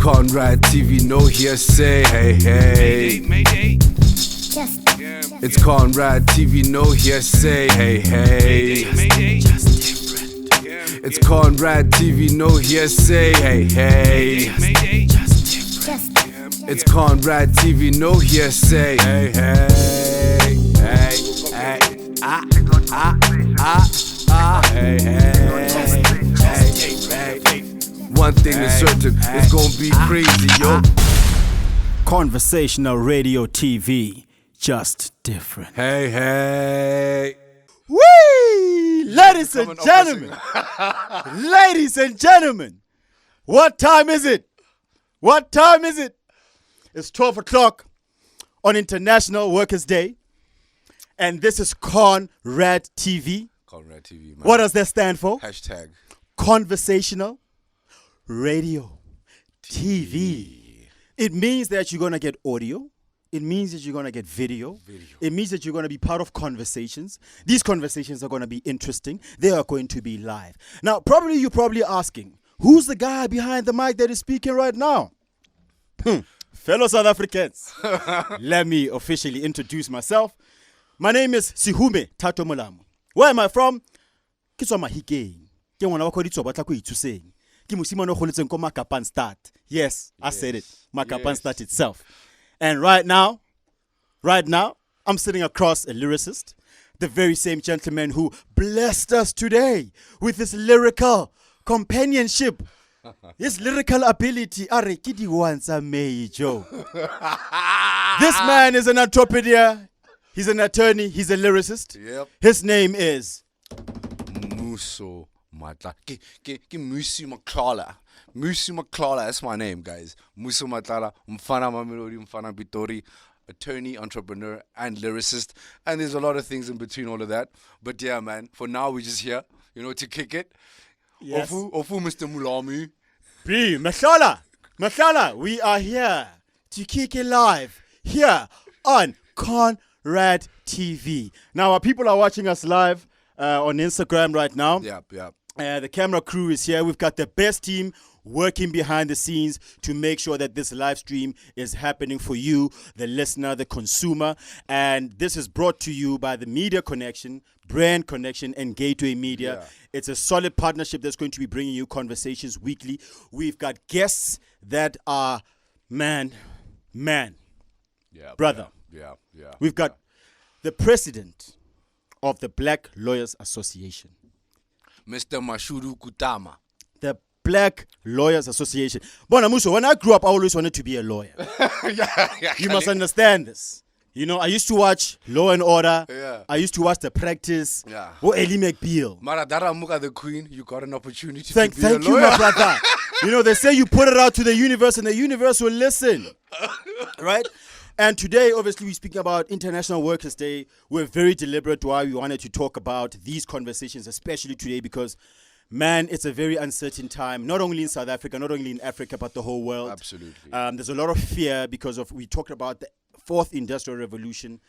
Conrad TV, no hearsay. Hey, hey. Mayday. It's Conrad TV, no hearsay. Hey, hey. Just different. It's Conrad TV, no hearsay. Hey, hey. Just different. It's Conrad TV, no hearsay. Hey, hey. Hey, hey. Hey, hey. One thing is certain, it's gonna be crazy, yo. Conversational radio TV, just different. Hey, hey. Whee! Ladies and gentlemen, ladies and gentlemen, what time is it? What time is it? It's 12 o'clock on International Workers' Day, and this is Conrad TV. Conrad TV, man. What does that stand for? Hashtag Conversational radio TV. It means that you're going to get audio. It means that you're going to get video. It means that you're going to be part of conversations. These conversations are going to be interesting. They are going to be live. Now, you're probably asking, who's the guy behind the mic that is speaking right now? Fellow South Africans, let me officially introduce myself. My name is Thato Molamu. Where am I from? Yes, I said it. Makapan start itself. And right now, I'm sitting across a lyricist, the very same gentleman who blessed us today with his lyrical companionship, his lyrical ability. This man is an entrepreneur, he's an attorney, he's a lyricist. Yep. His name is Mmuso Matlala. Mmuso Matlala, that's my name, guys. Mmuso Matlala, Mfana Mamelodi, Mfana Bitori, attorney, entrepreneur, and lyricist. And there's a lot of things in between all of that. But yeah, man, for now, we're just here, to kick it. Yes. Ofu Mr. Mulamu. B. Matlala, we are here to kick it live here on Conrad TV. Now, our people are watching us live on Instagram right now. Yep. The camera crew is here. We've got the best team working behind the scenes to make sure that this live stream is happening for you, the listener, the consumer. And this is brought to you by the Media Connection, Brand Connection, and Gateway Media. Yeah. It's a solid partnership that's going to be bringing you conversations weekly. We've got guests that are, man, brother. Yeah. We've got the president of the Black Lawyers Association. Mr. Mashudu Kutama. The Black Lawyers Association. Bona Mmuso, when I grew up, I always wanted to be a lawyer. yeah. You must understand this. I used to watch Law and Order. Yeah. I used to watch The Practice. Yeah. Or Ellie McBeal. Maradara Muka the Queen, you got an opportunity Thank to be a you, lawyer. my brother. They say you put it out to the universe and the universe will listen. Right? And today, obviously, we're speaking about International Workers' Day. We're very deliberate why we wanted to talk about these conversations, especially today, because, man, it's a very uncertain time, not only in South Africa, not only in Africa, but the whole world. Absolutely. There's a lot of fear because we talked about the fourth industrial revolution,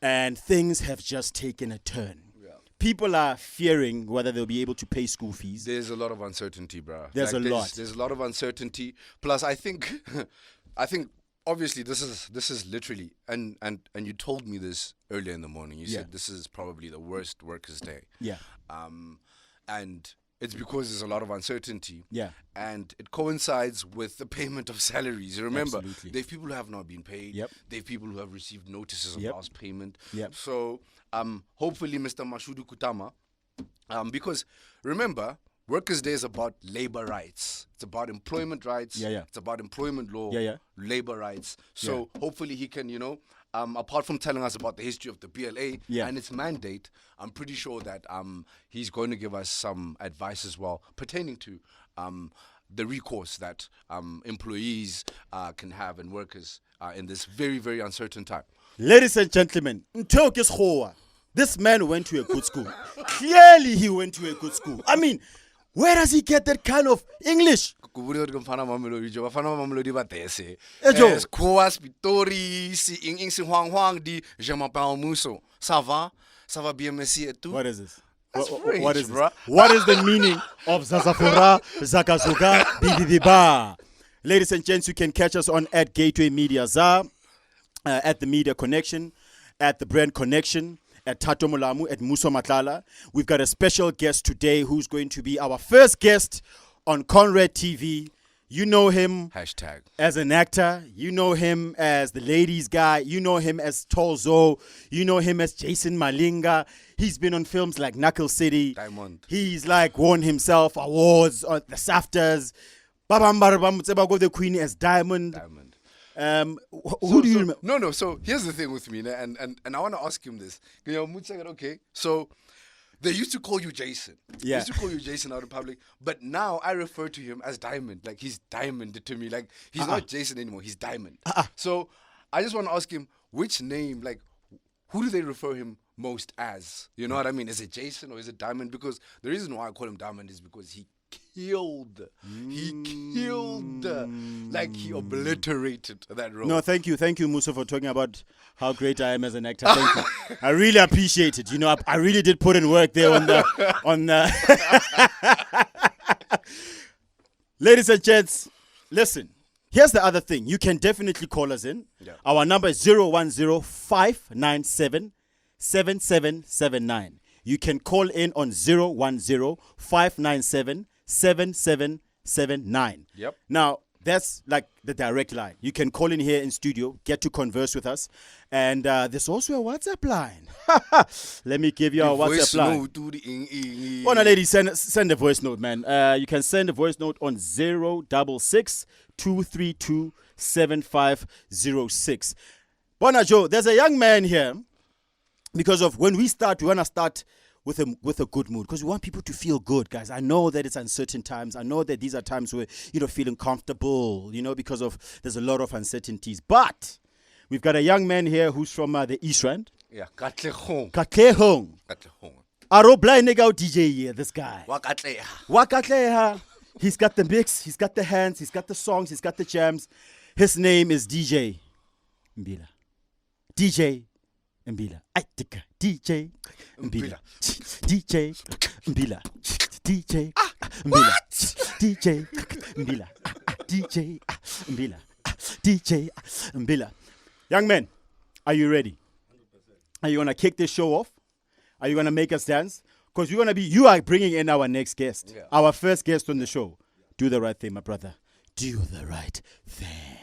and things have just taken a turn. Yeah. People are fearing whether they'll be able to pay school fees. There's a lot of uncertainty, bro. There's a lot. There's a lot of uncertainty. Plus, I think obviously this is literally, and you told me this earlier in the morning. You said this is probably the worst workers' day. Yeah. And it's because there's a lot of uncertainty. Yeah. And it coincides with the payment of salaries. You remember, Absolutely. there are people who have not been paid. Yep. There are people who have received notices of lost payment. Yep. So hopefully Mr. Mashudu Kutama, because remember, Workers' Day is about labor rights. It's about employment rights. Yeah. It's about employment law, labor rights. So hopefully he can, apart from telling us about the history of the BLA and its mandate, I'm pretty sure that he's going to give us some advice as well pertaining to the recourse that employees can have and workers in this very, very uncertain time. Ladies and gentlemen, this man went to a good school. Clearly he went to a good school. I mean, where does he get that kind of English? What is this? What is this? What is the meaning of Zazafura, Zakazuga, Bibibiba? Ladies and gents, you can catch us on at Gateway Media ZA, at the Media Connection, at the Brand Connection, at Thato Molamu, at Mmuso Matlala. We've got a special guest today who's going to be our first guest on Conrad TV. You know him as an actor. You know him as the ladies guy. You know him as Tolzo. You know him as Jason Malinga. He's been on films like Knuckle City. Diamond. He's like won himself awards on the SAFTAs. The Queen as Diamond. Who do you remember? No. So here's the thing with me, and I want to ask him this. Okay, so they used to call you Jason. Yeah. They used to call you Jason out in public, but now I refer to him as Diamond. Like he's Diamond to me. Like he's not Jason anymore. He's Diamond. So I just want to ask him which name, like, who do they refer him most as? You know what I mean? Is it Jason or is it Diamond? Because the reason why I call him Diamond is because he killed. Like he obliterated that role. No, thank you, Mmuso, for talking about how great I am as an actor. Thank you. I really appreciate it. You know, I really did put in work there on the Ladies and gents, listen. Here's the other thing. You can definitely call us in. Yeah. Our number is 010-597-7779. You can call in on 010-597-7779. Yep. Now, that's like the direct line. You can call in here in studio, get to converse with us. And there's also a WhatsApp line. Let me give you our WhatsApp line. Oh, no, ladies, send a voice note, man. You can send a voice note on 066-232-7506. Bona Joe, there's a young man here. Because of when we start, we want to start with a good mood, because we want people to feel good, guys. I know that it's uncertain times. I know that these are times where, feeling comfortable, because of there's a lot of uncertainties. But we've got a young man here who's from the East Rand. Yeah, Katlehong. Aro blind nigga DJ here, this guy. Wakatleha. He's got the mix, he's got the hands, he's got the songs, he's got the jams. His name is DJ Mbila. DJ Mbila. DJ Mbila. DJ Mbila. DJ Mbila. DJ Mbila. DJ Mbila. DJ Mbila. Young man, are you ready? 100%. Are you going to kick this show off? Are you going to make us dance? Because you are bringing in our next guest. Yeah. Our first guest on the show. Yeah. Do the right thing, my brother. Do the right thing.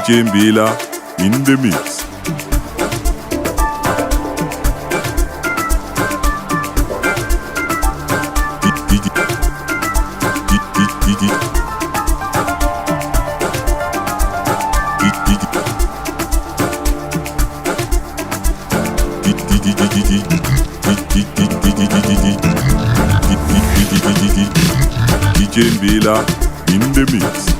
DJ Mbila in the mix. DJ Mbila in the mix.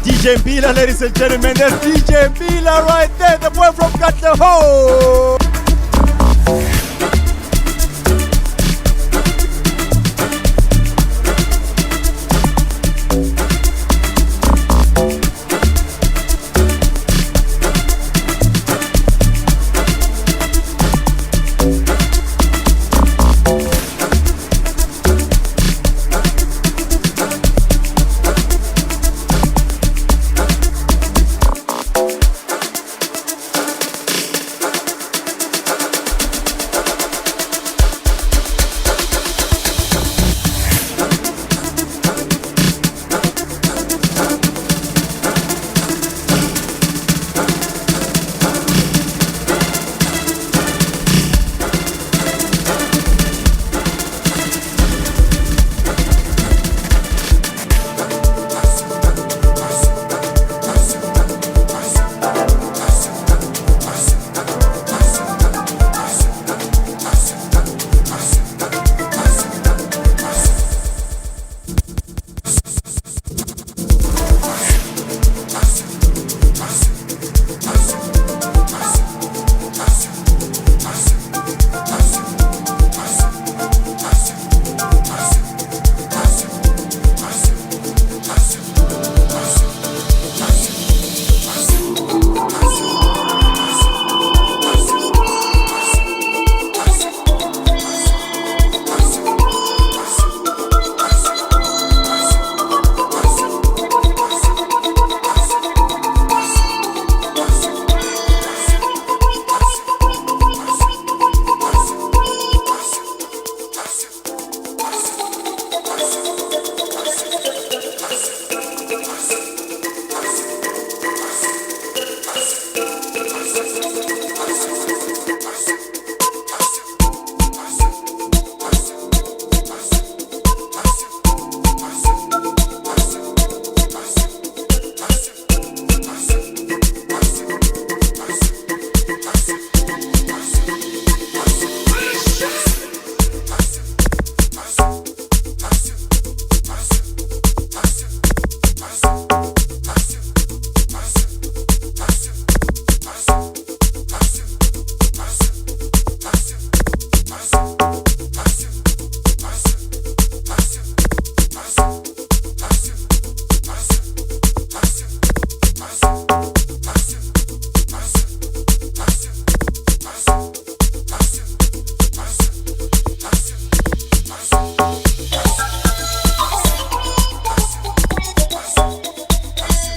DJ Mbila, ladies and gentlemen, there's DJ Mbila right there, the boy from Got the Hole.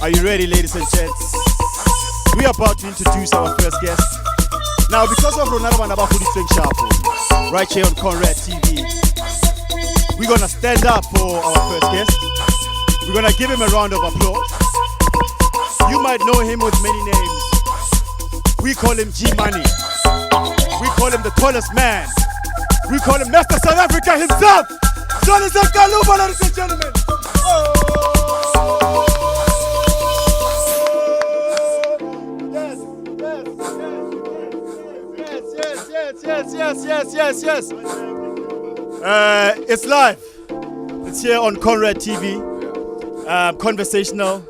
Are you ready, ladies and gents? We are about to introduce our first guest. Now, because of Ronaldo and Abafudi Swing Sharp, right here on Conrad TV, we're gonna stand up for our first guest. We're gonna give him a round of applause. You might know him with many names. We call him G-Money. We call him the tallest man. We call him Mr. South Africa himself. Zolisa Xaluva, ladies and gentlemen. Yes. It's live. It's here on Conrad TV. Conversational,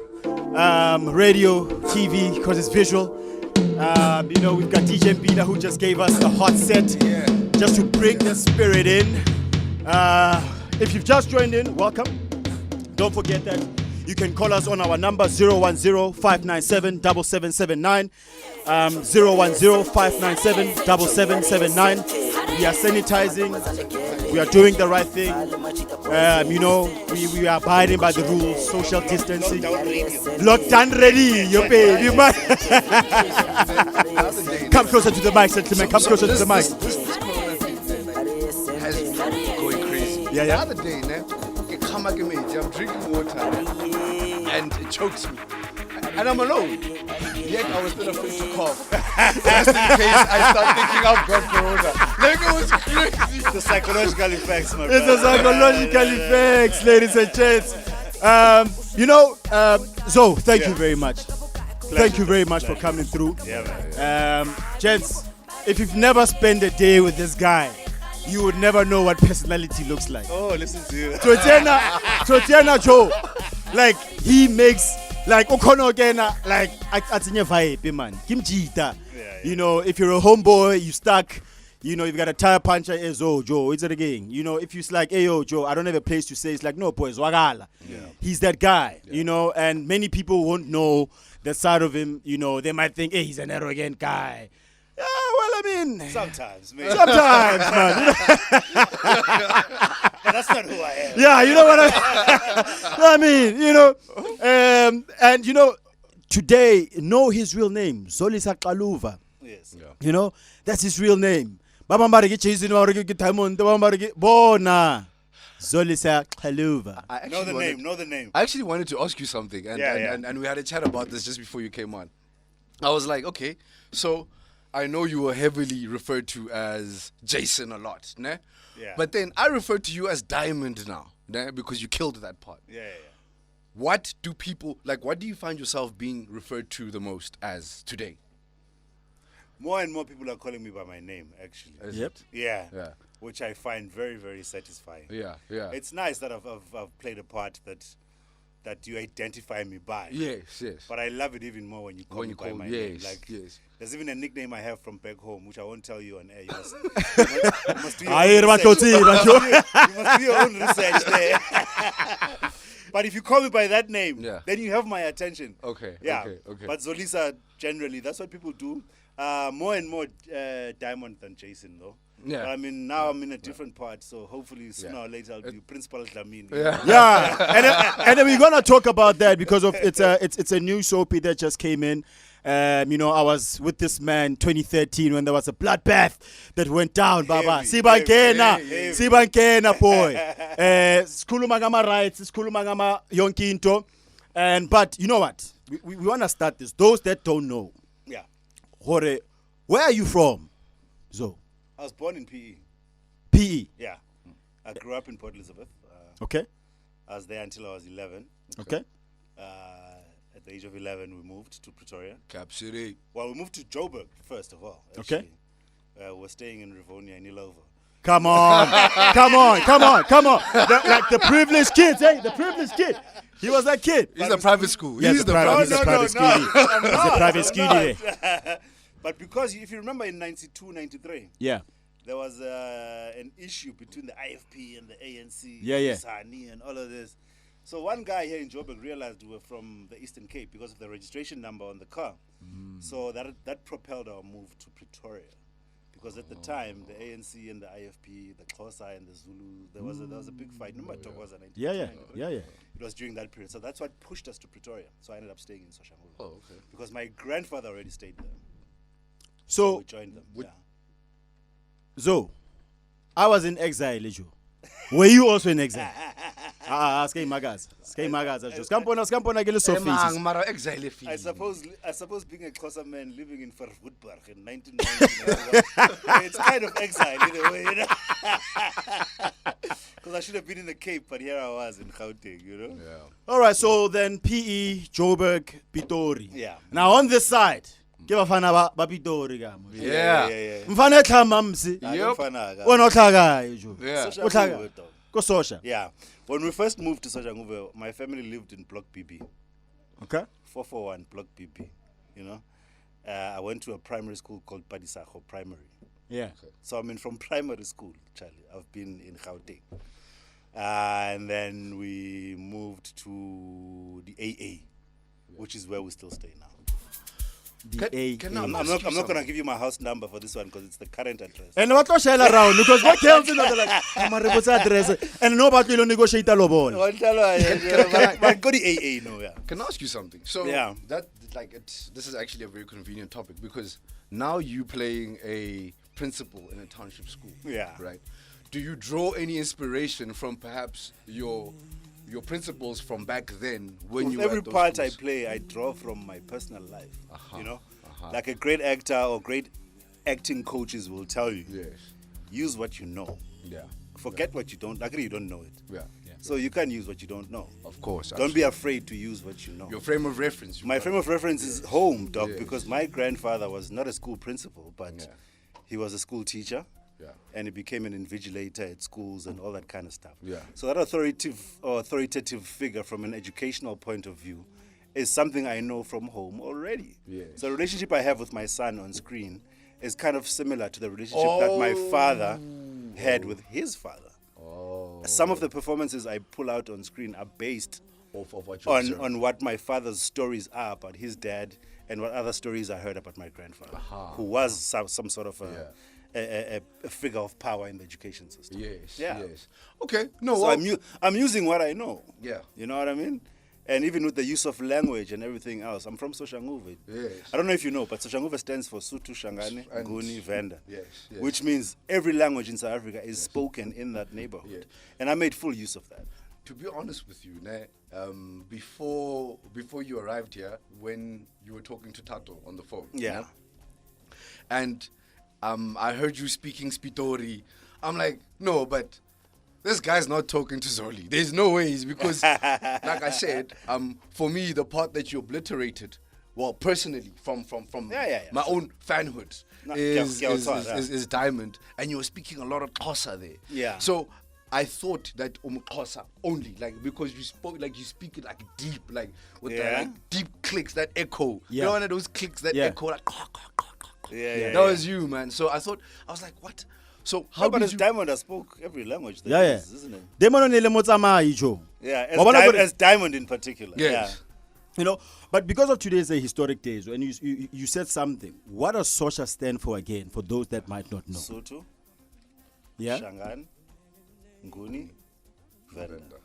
radio, TV, because it's visual. We've got DJ Mbina who just gave us a hot set just to bring the spirit in. If you've just joined in, welcome. Don't forget that you can call us on our number 010-597-7779. 010-597-7779. We are sanitizing. We are doing the right thing. We are abiding by the rules, social distancing. Lockdown ready, you baby. Come closer to the mic, gentlemen. Come closer to the mic. This corona thing has been going crazy. Yeah. The other day, I'm drinking water and it chokes me. And I'm alone. Yet I was still afraid to cough. Just in case I start thinking I've got corona. Like, it was crazy. The psychological effects, my It's the psychological effects, ladies and gents. Zo, thank you very much. Thank you very much for coming through. Yeah, man. Gents, if you've never spent a day with this guy, you would never know what personality looks like. Oh, listen to you. Totena Joe, like he makes like Okonogena, like atinye vibe, man. Kimjita. If you're a homeboy, you stuck. You've got a tire puncher. Oh, Joe, it's it again. If you're like, hey, yo, Joe, I don't have a place to say. It's like, no, boys, wagala. He's that guy. And many people won't know the side of him. They might think, hey, he's an arrogant guy. Yeah, well, I mean, Sometimes, man. Sometimes, man. But that's not who I am. Yeah, you know what I mean. Today, know his real name, Zolisa Xaluva. Yes. Yeah. That's his real name. Bona, Zolisa Xaluva. Know the name. I actually wanted to ask you something, and we had a chat about this just before you came on. I was like, okay, so I know you were heavily referred to as Jason a lot, ne? Yeah. But then I refer to you as Diamond now, ne? Because you killed that part. Yeah. What do people, what do you find yourself being referred to the most as today? More and more people are calling me by my name, actually. Is Yep. it? Yeah. Yeah. Which I find very, very satisfying. Yeah. It's nice that I've played a part that you identify me by. Yes. But I love it even more when you call me by my name. Yes. There's even a nickname I have from back home, which I won't tell you on air. You must do your own research there. But if you call me by that name, then you have my attention. Okay. Yeah. Okay. But Zolisa, generally, that's what people do. More and more Diamond than Jason, though. Yeah. I mean, now I'm in a different part, so hopefully sooner or later I'll be Principal Dlamini. Yeah. And then we're gonna talk about that because of it's a new soapy that just came in. I was with this man 2013 when there was a bloodbath that went down, Baba. Sibankena, boy. Sikhuluma ngama rights, sikhuluma ngama yonke into. But you know what? We want to start this. Those that don't know. Yeah. Where are you from? So. I was born in PE. PE? Yeah. I grew up in Port Elizabeth. Okay. I was there until I was 11. Okay. At the age of 11, we moved to Pretoria. Cap City. Well, we moved to Joburg, first of all. Okay. We're staying in Rivonia in Ilova. Come on. Like the privileged kids, The privileged kid. He was that kid. He's a private school. Yes, He's the private He's a private school. He's a private school. But because if you remember in 92, 93, there was an issue between the IFP and the ANC, Sani and all of this. So one guy here in Joburg realized we were from the Eastern Cape because of the registration number on the car. So that propelled our move to Pretoria. Because at the time, the ANC and the IFP, the Xhosa and the Zulu, there was a big fight. Remember, it was 1999. It was during that period. So that's what pushed us to Pretoria. So I ended up staying in Soshanguve. Oh, okay. Because my grandfather already stayed there. So we joined them. So, I was in exile, Lejo. Were you also in exile? Skay Magaza. I suppose being a Xhosa man living in Verwoodburg in 1990, it's kind of exile in a way, Because I should have been in the Cape, but here I was in Gauteng, Yeah. All right, so then PE, Joburg, Pitori. Yeah. Now on this side, give a fan about Pitori. Yeah. Mfana tlama msi. Yep. Wena ohlakayo jo. Yeah. Go Sosha. Yeah. When we first moved to Soshanguve, my family lived in Block BB. Okay. 441 Block BB. You know, I went to a primary school called Padisakho Primary. Yeah. So I mean, from primary school, Charlie, I've been in Gauteng. And then we moved to the AA, which is where we still stay now. I'm not going to give you my house number for this one because it's the current address. And what shell around because what tells you that like I'm a remote address and nobody will negotiate a lobon. Go to AA, no, yeah. Can I ask you something? So yeah. This is actually a very convenient topic because now you playing a principal in a township school. Yeah. Right. Do you draw any inspiration from perhaps your principles from back then when you were every at those part schools? I play, I draw from my personal life. You know, like a great actor or great acting coaches will tell you. Yes. Use what you know. Yeah. Forget what you don't. Luckily, you don't know it. Yeah. So you can use what you don't know. Of course. Don't be afraid to use what you know. Your frame of reference. My frame of reference is home, dog, Yes. because my grandfather was not a school principal, but he was a school teacher. Yeah. And he became an invigilator at schools and all that kind of stuff. Yeah. So that authoritative figure from an educational point of view is something I know from home already. Yes. So the relationship I have with my son on screen is kind of similar to the relationship that my father had with his father. Some of the performances I pull out on screen are based of what on what my father's stories are about his dad and what other stories I heard about my grandfather, who was some sort of a figure of power in the education system. Yes. Yeah. Yes. Okay. No. So well, I'm using what I know. Yeah. You know what I mean? And even with the use of language and everything else, I'm from Soshanguve. Yes. I don't know if you know, but Soshanguve stands for Sotho, Shangane, And- Nguni, Venda. Yes, yes. Which means every language in South Africa is spoken in that neighborhood. Yes. And I made full use of that. To be honest with you, before you arrived here, when you were talking to Thato on the phone, Yeah. and I heard you speaking Spitori. I'm like, no, but this guy's not talking to Zoli. There's no ways because, like I said, for me, the part that you obliterated, well, personally, from my own fanhood, is Diamond, and you were speaking a lot of Xhosa there. Yeah. So I thought that Xhosa only, like, because you speak it like deep, like with the like, deep clicks that echo. You know, one of those clicks that echo like. Yeah. That was you, man. So I was like, what? So how But did as you? Diamond has spoke every language there Yeah. is, isn't it? Demon on Motsama, Joe. Yeah, Wabona as Diamond in particular. Yes. You know, but because of today's historic days, when you said something, what does Sosha stand for again, for those that might not know? Sotho, Yeah. Shangan, Nguni, Venda.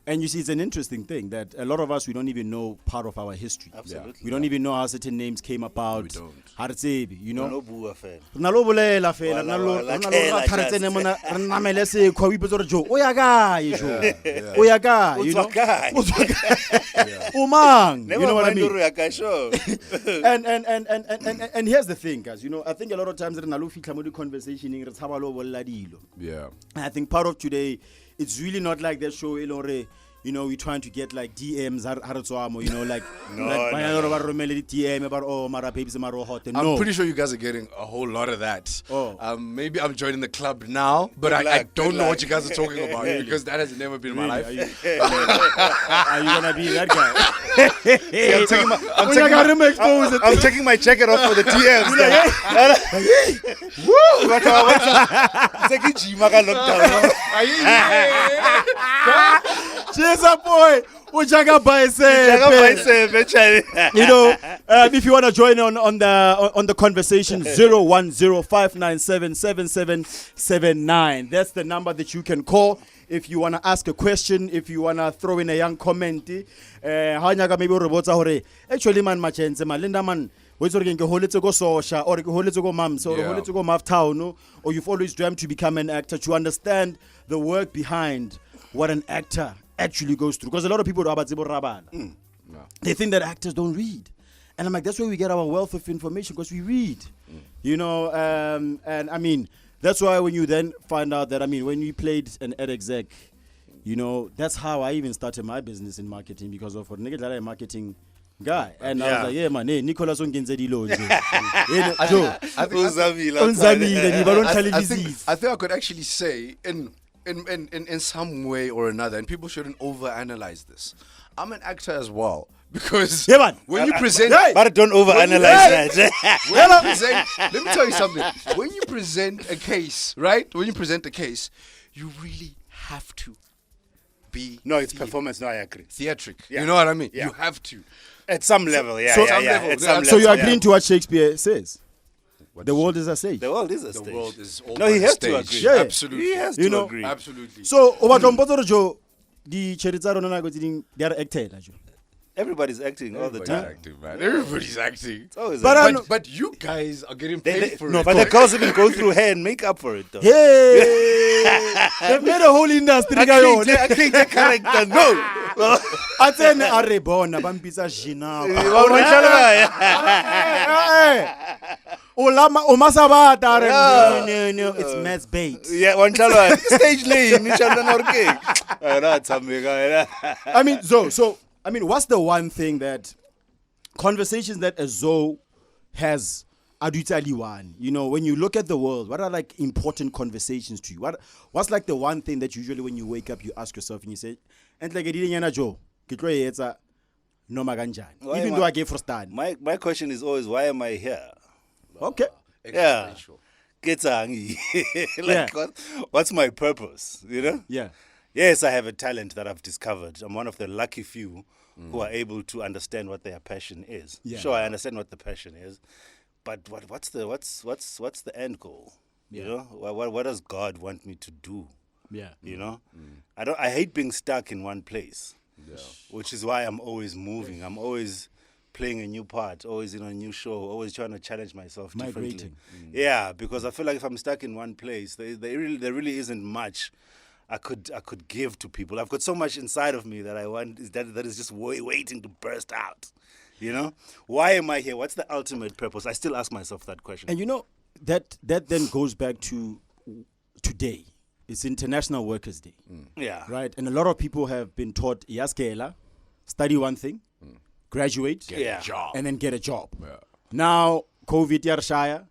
And you see, it's an interesting thing that a lot of us, we don't even know part of our history. Absolutely. We don't even know how certain names came about. We don't. Haritsebi, you know. No bua fela. Rena lo bolela fela, rena lo tharetsene mona, re namele sekgwa, o ipotsa gore, Joe, o ya kae, Joe? O ya kae, you know? O tswa kae? O tswa kae? O mang? You know what I mean? Sure. And here's the thing, guys. You know, I think a lot of times rena lo fitlha mo di conversationing re tshaba lo bolela dilo. Yeah. And I think part of today, it's really not like that show, you know, we're trying to get like DMs, you know, like, DM about, oh, Mara babies, Mara hot. No. I'm pretty sure you guys are getting a whole lot of that. Oh. Maybe I'm joining the club now, but I don't know what you guys are talking about because that has never been in my life. Are you gonna be that guy? I'm taking my jacket off for the TMs. Jesus boy, Ujaga you know, if you want to join on the conversation, 010-597-7779. That's the number that you can call if you want to ask a question, if you want to throw in a young comment. Maybe actually man machense malinda man. Or or you've always dreamt to become an actor, to understand the work behind what an actor actually goes through. Because a lot of people they think that actors don't read. And I'm like, that's where we get our wealth of information, because we read. You know, and I mean, that's why when you then find out that, I mean, when you played an ad exec, you know, that's how I even started my business in marketing, because of a marketing guy. And I was like, yeah, man, Nicholas Ongenze I think I could actually say, in in some way or another, and people shouldn't overanalyze this. I'm an actor as well. Because when you present... But don't overanalyze that. Let me tell you something. When you present a case, right? When you present a case, you really have to be... No, it's performance. No, I agree. Theatric. Yeah. You know what I mean? Yeah. You have to. At some level, yeah. So you're agreeing to what Shakespeare says? The world is a stage. The world is a The stage. world is all No, he has stage. to agree. Yeah. Absolutely. He has to agree. Absolutely. So, the they are acted. Everybody's acting all the time. Acting, man. Everybody's acting. It's always But you guys are getting paid for it. but the girls even go through hair and makeup for it, though. Hey, they've made a whole industry. I think the character, no. I tell you, are born a vampisa jina. No, it's mass bait. Yeah, one chalo. Stage name, I mean, so I mean, what's the one thing that conversations that a Zo has adutali, you know, when you look at the world, what are like important conversations to you? What's like the one thing that usually when you wake up you ask yourself and you say, and like Joe, no maganjan. Even though I gave for stand. My question is always, why am I here? Okay. Yeah. Like, what's my purpose? You know? Yeah. Yes, I have a talent that I've discovered. I'm one of the lucky few who are able to understand what their passion is. Yeah. Sure, I understand what the passion is, but what's the end goal? Yeah. You know, what does God want me to do? Yeah. You know, I hate being stuck in one place. Yeah. Which is why I'm always moving. I'm always playing a new part, always in a new show, always trying to challenge myself differently. Migrating. Yeah, because I feel like if I'm stuck in one place, there really isn't much I could give to people. I've got so much inside of me that I want that is just waiting to burst out. You know, why am I here? What's the ultimate purpose? I still ask myself that question. And you know that then goes back to today. It's International Workers' Day. Yeah. Right? And a lot of people have been taught, yaskela, study one thing, graduate, Get a job. and then get a job. Yeah. Now, COVID yarshaya,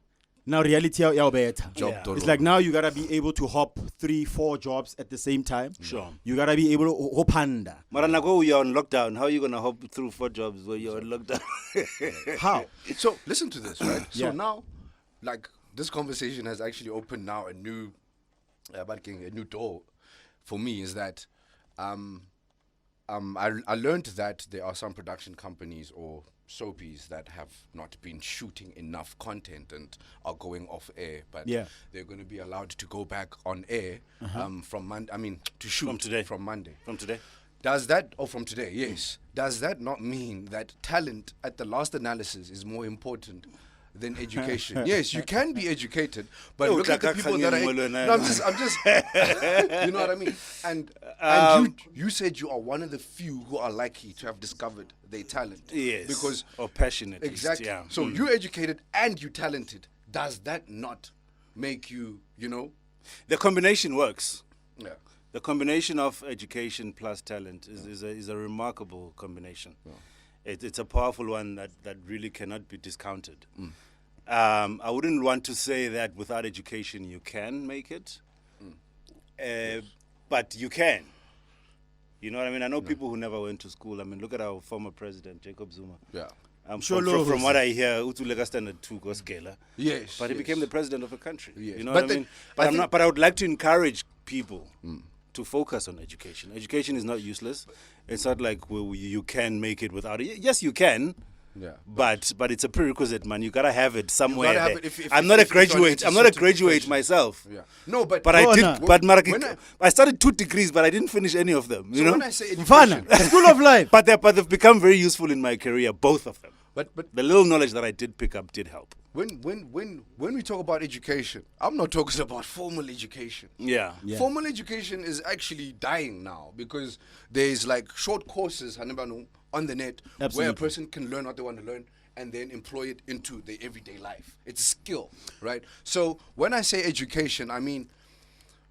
now reality yaw better. Yeah. It's like now you gotta be able to hop 3-4 jobs at the same time. Sure. You gotta be able to hop under. Maranago, you're on lockdown. How are you gonna hop through 4 jobs when you're on lockdown? How? So listen to this, right? Yeah. So now, like, this conversation has actually opened now a new door for me. Is that I learned that there are some production companies or soapies that have not been shooting enough content and are going off air, but they're going to be allowed to go back on air from Monday. I mean, to shoot From today. From Monday. From today? Does that, or from today, yes. Does that not mean that talent at the last analysis is more important than education? Yes, you can be educated, but look at the people that are... No, I'm just you know what I mean? And you said you are one of the few who are lucky to have discovered their talent. Yes. Because... Or passionate. Exactly. Yeah. So you're educated and you're talented. Does that not make you, you know... The combination works. Yeah. The combination of education plus talent is a remarkable combination. Yeah. It's a powerful one that really cannot be discounted. I wouldn't want to say that without education you can make it, but you can. You know what I mean? I know people who never went to school. I mean, look at our former president, Jacob Zuma. Yeah. From what I hear, Utulega standard 2 Goskela. Yes. But he became the president of a country. Yes. You know what I mean? But I would like to encourage people to focus on education. Education is not useless. It's not like you can make it without it. Yes, you can. Yeah. But it's a prerequisite, man. You gotta have it somewhere. You gotta have it I'm not a graduate. I'm not a graduate myself. Yeah. No, but I did. But I started 2 degrees, but I didn't finish any of them. You know. When I say education, School of Life. But they've become very useful in my career, both of them. But the little knowledge that I did pick up did help. When we talk about education, I'm not talking about formal education. Yeah. Formal education is actually dying now because there's like short courses on the net where a person can learn what they want to learn and then employ it into their everyday life. It's a skill, right? So when I say education, I mean,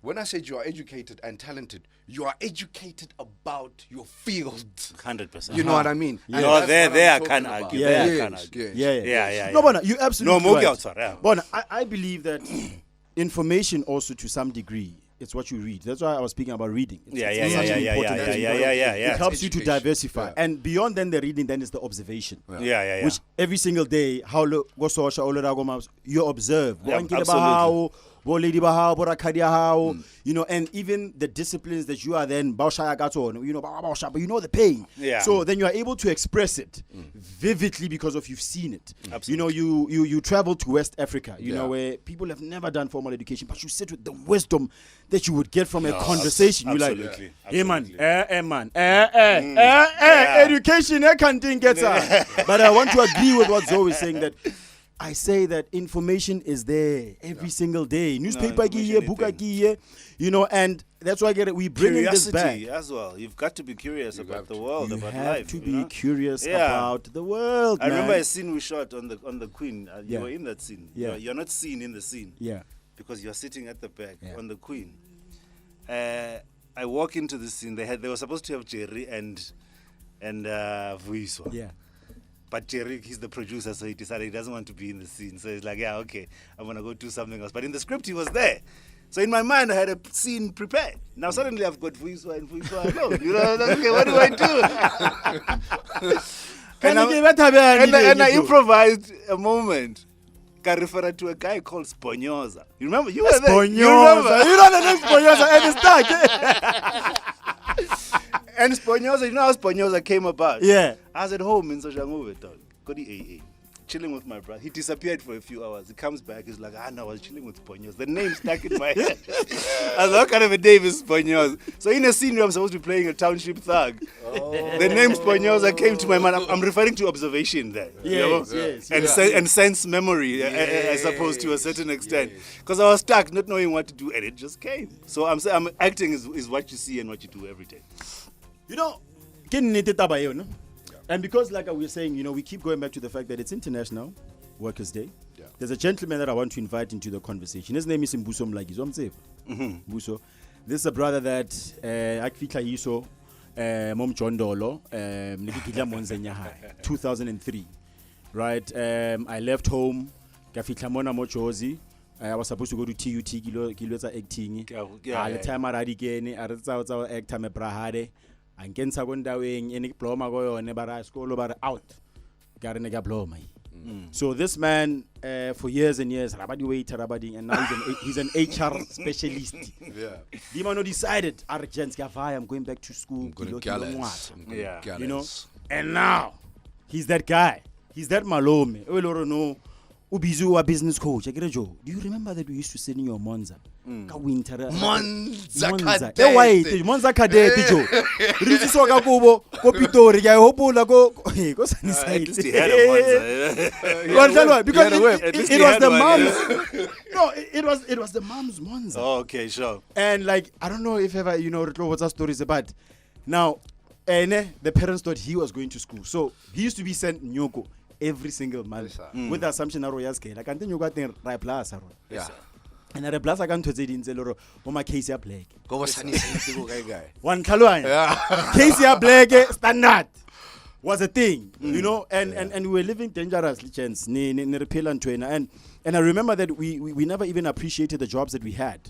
when I said you are educated and talented, you are educated about your field. 100%. You know what I mean? No, there I can't argue. Yeah. No, Bona, you absolutely no, right. Yeah. Bona, I believe that information also to some degree it's what you read. That's why I was speaking about reading. It's Yeah. It helps you to education. diversify. And beyond then the reading, then is the observation. Yeah. Which every single day, you observe. Yeah, absolutely. You know, and even the disciplines that you are then, but you know the pain. Yeah. So then you are able to express it vividly because of you've seen it. Absolutely. You know, you travel to West Africa, you know, where people have never done formal education, but you sit with the wisdom that you would get from a conversation. You're like, hey man, education, can't get her. But I want to agree with what Zoe is saying, that I say that information is there every single day. Newspaper, book, you know, and that's why I get it. We bring this back as well. You've got to be curious about the world, you about have life. to be curious about the world. I remember a scene we shot on the Queen. You were in that scene. Yeah. You're not seen in the scene. Yeah. Because you're sitting at the back on the Queen. I walk into the scene. They were supposed to have Jerry and Vuiswa. Yeah. But Jerry, he's the producer, so he decided he doesn't want to be in the scene. So he's like, yeah, okay, I'm going to go do something else. But in the script, he was there. So in my mind, I had a scene prepared. Now suddenly I've got Vuiswa and Vuiswa alone. You know, okay, what do I do? and I improvised a moment. I referred to a guy called Sponyoza. You remember? You were there. Sponyoza. You know the name Sponyoza, and it's stuck. And Sponyoza, you know how Sponyoza came about? Yeah. I was at home in Soshanguve, dog. Got the AA. Chilling with my brother. He disappeared for a few hours. He comes back. He's like, no, I was chilling with Sponyoza. The name stuck in my head. I was like, what kind of a name is Sponyoza? So in a scene where I'm supposed to be playing a township thug, the name Sponyoza came to my mind. I'm referring to observation there. Yes. And sense memory, I suppose, to a certain extent. Because I was stuck, not knowing what to do, and it just came. So I'm acting is what you see and what you do every day. You know, and because like we were saying, you know, we keep going back to the fact that it's International Workers' Day. Yeah. There's a gentleman that I want to invite into the conversation. His name is Mmuso Mmuso. This is a brother that akfitla yiso mom Jondolo 2003. Right? I left home. Gafitla mona mojozi. I was supposed to go to TUT kilotsa acting. At the time I radikene, I retsa actor me brahade. And get secondary any diploma go on never school over out. Garden diploma. So this man for years and years, and now he's an HR specialist. Yeah. The man decided, I'm going back to school. You know, and now he's that guy. He's that Malome. Ubizu a business coach. Do you remember that we used to sit in your Monza? Monza Kadete Joe. Risi soka kubo ko Pitori ya hopola ko sanisa. Because it was the mom's. No, it was the mom's Monza. Oh, okay, sure. And like I don't know if ever you know what our stories about. Now, the parents thought he was going to school, so he used to be sent Nyoko every single month with the assumption that Royal scale. I can't think you got the right plus. Yeah. And at the plus I can't to say in Zeloro, my case ya black. Go was sunny guy. One Kaluan. Case ya black standard was a thing, you know, and we were living dangerously, chance, and I remember that we never even appreciated the jobs that we had.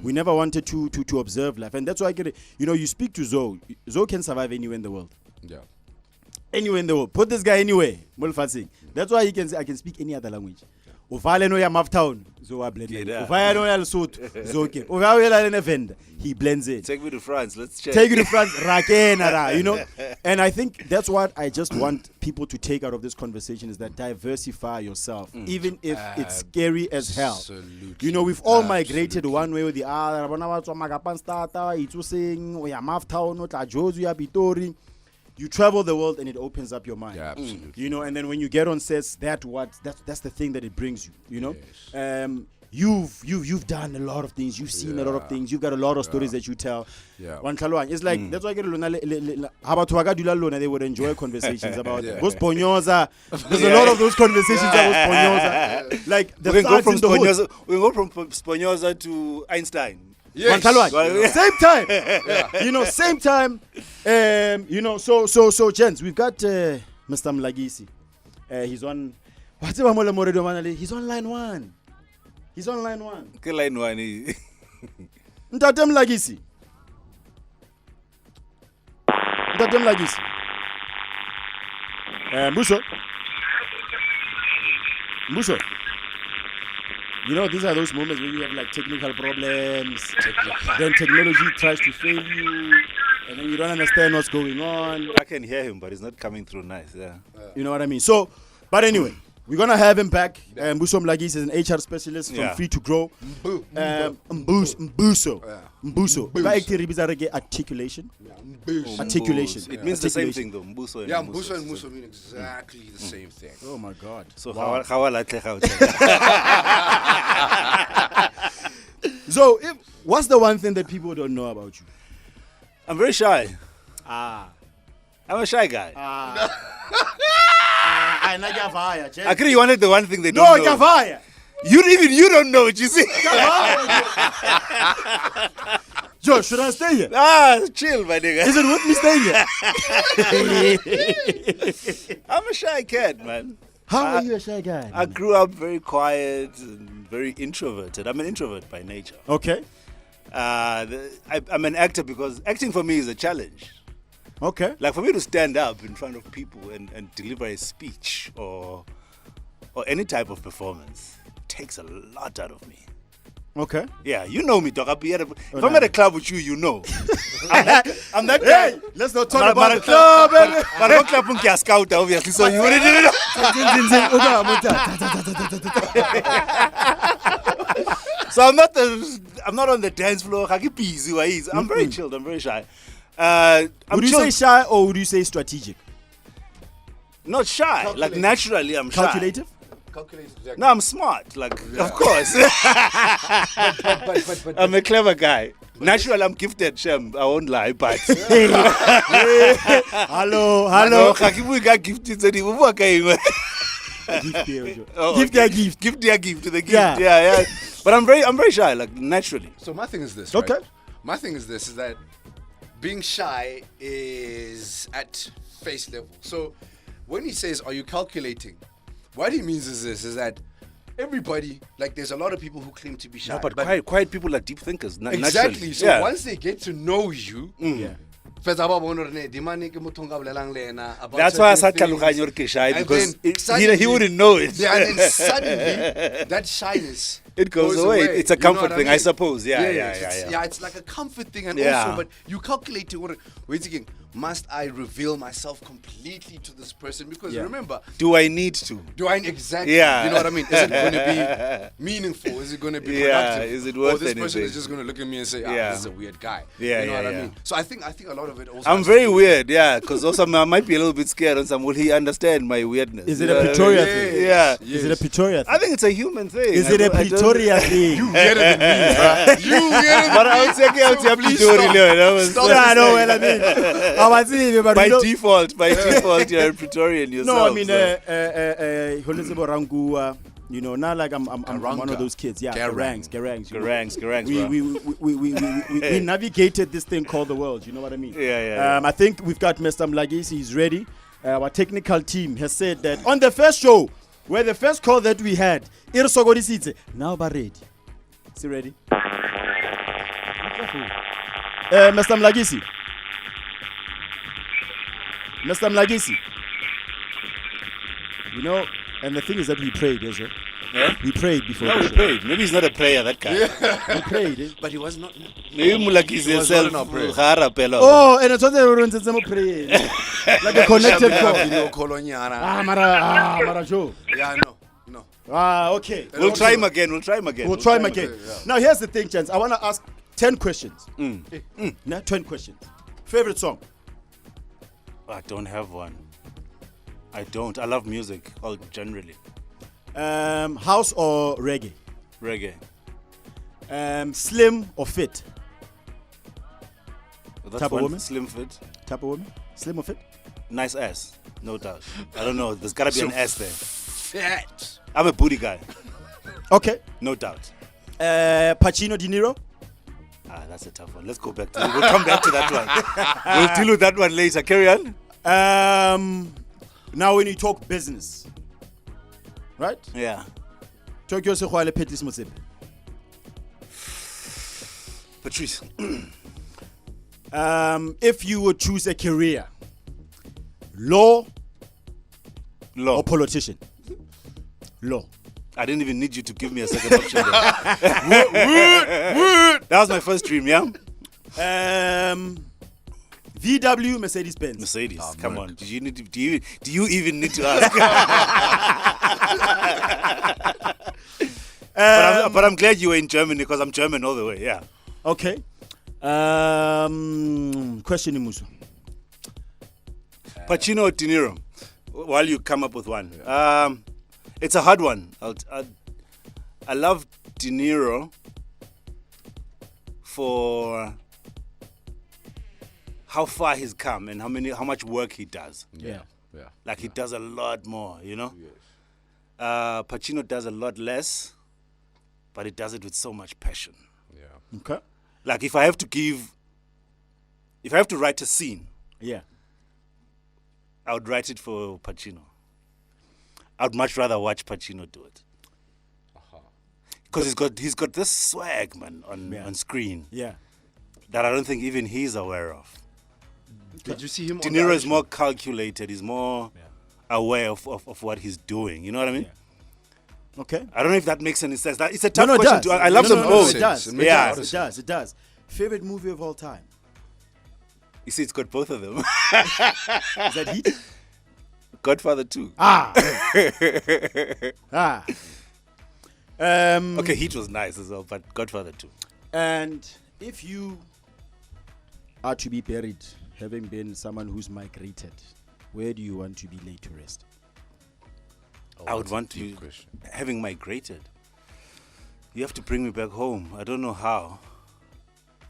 We never wanted to observe life, and that's why I get it. You know, you speak to Zoe. Zoe can survive anywhere in the world. Yeah. Anywhere in the world. Put this guy anywhere. That's why he can say I can speak any other language. Ufale no ya Maftown, Zoa blend. Ufale no ya Lesotho, Zoke. Ufale ya Nevenda, he blends it. Take me to France, let's check. Take you to France, you know. And I think that's what I just want people to take out of this conversation is that diversify yourself, even if it's scary as hell. You know, we've all migrated one way or the other. You travel the world and it opens up your mind. Yeah, absolutely. You know, and then when you get on sets, that's the thing that it brings you. You know, you've done a lot of things. You've seen a lot of things. You've got a lot of stories that you tell. Yeah. It's like that's why I get they would enjoy conversations about Ghost Ponyoza. There's a lot of those conversations about Ponyoza. Like the we can go from Sponyoza to Einstein. Yes. Same time. You know, same time. You know, so gents, we've got Mr. Mlagisi. He's on He's on line one. Line one. Ntate Mlagisi. Ntate Mlagisi. Mmuso. Mmuso. You know, these are those moments where you have like technical problems. Then technology tries to fail you, and then you don't understand what's going on. I can hear him, but it's not coming through nice. Yeah. You know what I mean? So, but anyway, we're gonna have him back. Mmuso Mlagisi is an HR specialist from Free to Grow. Mmuso. Articulation. Articulation. It means the same thing though. Mmuso and Mmuso and Mmuso mean exactly the same thing. Oh my God. So how I like So, what's the one thing that people don't know about you? I'm very shy. I'm a shy guy. I agree. You wanted the one thing they don't know. No, you don't know it. You see. Joe, should I stay here? Chill, my nigga. Is it worth me staying here? I'm a shy cat, man. How are you a shy guy? I grew up very quiet and very introverted. I'm an introvert by nature. Okay. I'm an actor because acting for me is a challenge. Okay. Like for me to stand up in front of people and deliver a speech or any type of performance takes a lot out of me. Okay. Yeah, you know me, dog. If I'm at a club with you, you know. I'm that guy. Hey, let's not talk about the club. But I'm club scout, obviously, so you wouldn't know. So I'm not on the dance floor. I'm very chilled. I'm very shy. Would you say shy or would you say strategic? Not shy. Like naturally, I'm shy. Calculative? Exactly. No, I'm smart. Like, of course. but I'm a clever guy. Naturally, I'm gifted, Shem. I won't lie, but. Hello. We got gifted. Gift their gift to the gift. Yeah. But I'm very shy, like naturally. So my thing is this. Okay. Right? My thing is this: is that being shy is at face level. So when he says, "Are you calculating?" What he means is this: is that everybody, like, there's a lot of people who claim to be shy. No, but quiet people are deep thinkers. Exactly. Naturally. So once they get to know you, that's why I said Kalukanyor shy, because he wouldn't know it. Yeah, and then suddenly that shyness it goes away. It's a comfort thing, I suppose. Yeah. It's like a comfort thing, and also, but you calculate what we're thinking. Must I reveal myself completely to this person? Because remember, do I need to? Exactly? Yeah. You know what I mean? Is it going to be meaningful? Is it going to be productive? Is it worth or this anything? person is just going to look at me and say, this is a weird guy. Yeah, you know what I mean? So I think a lot of it also. I'm very weird, because also I might be a little bit scared on some. Will he understand my weirdness? Is it a Pretoria thing? Yeah. Is it a Pretoria thing? I think it's a human thing. Is it a Pretoria thing? You weirder than me, bro. You weirder than me. But I would say, please stop. I know what I mean. By default, you're a Praetorian yourself. No, I mean, you know, not like I'm one of those kids. Yeah, Garangs. We navigated this thing called the world. You know what I mean? Yeah. I think we've got Mr. Mlagisi. He's ready. Our technical team has said that on the first show, where the first call that we had, now we're ready. Is he ready? Mr. Mlagisi. Mr. Mlagisi. You know, and the thing is that we prayed, is it? Yeah? We prayed before. No, we prayed. Maybe he's not a prayer, that guy. We prayed. But he was not. Maybe Mlagisi himself. Oh, and it's what they were praying. Like a connected call. Mara Joe. Yeah, no. Okay. We'll try him again. Now, here's the thing, Chance. I want to ask 10 questions. 10 questions. Favorite song? I don't have one. I don't. I love music, generally. House or reggae? Reggae. Slim or fit? That's type of woman? Slim fit. Type of woman? Slim or fit? Nice ass, no doubt. I don't know. There's gotta be an ass there. Fat. I'm a booty guy. Okay. No doubt. Pacino, De Niro? That's a tough one. Let's go back to it. We'll come back to that one. We'll deal with that one later. Carry on. Now when you talk business, right? Yeah. Tokyo Sekhwale Petis Motsepe. Patrice. If you would choose a career, law or politician? Law. I didn't even need you to give me a second option. That was my first dream, yeah? VW, Mercedes-Benz. Mercedes, come on. Do you even need to ask? But I'm glad you were in Germany because I'm German all the way, yeah. Okay. Question, Mmuso. Pacino or De Niro? While you come up with one. It's a hard one. I love De Niro for how far he's come and how much work he does. Yeah. Like he does a lot more, you know? Yes. Pacino does a lot less, but he does it with so much passion. Yeah. Okay. Like if I have to write a scene, Yeah. I would write it for Pacino. I would much rather watch Pacino do it. Because he's got this swag, man, on screen. Yeah. That I don't think even he's aware of. Did you see him? De Niro is more calculated. He's more aware of what he's doing. You know what I mean? Yeah. Okay. I don't know if that makes any sense. It's a tough it question. does. I love them both. It does. Yeah. It does. Favorite movie of all time? You see, it's got both of them. Is that Heat? Godfather 2. Okay, Heat was nice as well, but Godfather 2. And if you are to be buried, having been someone who's migrated, where do you want to be laid to rest? I would want to, having migrated, you have to bring me back home. I don't know how.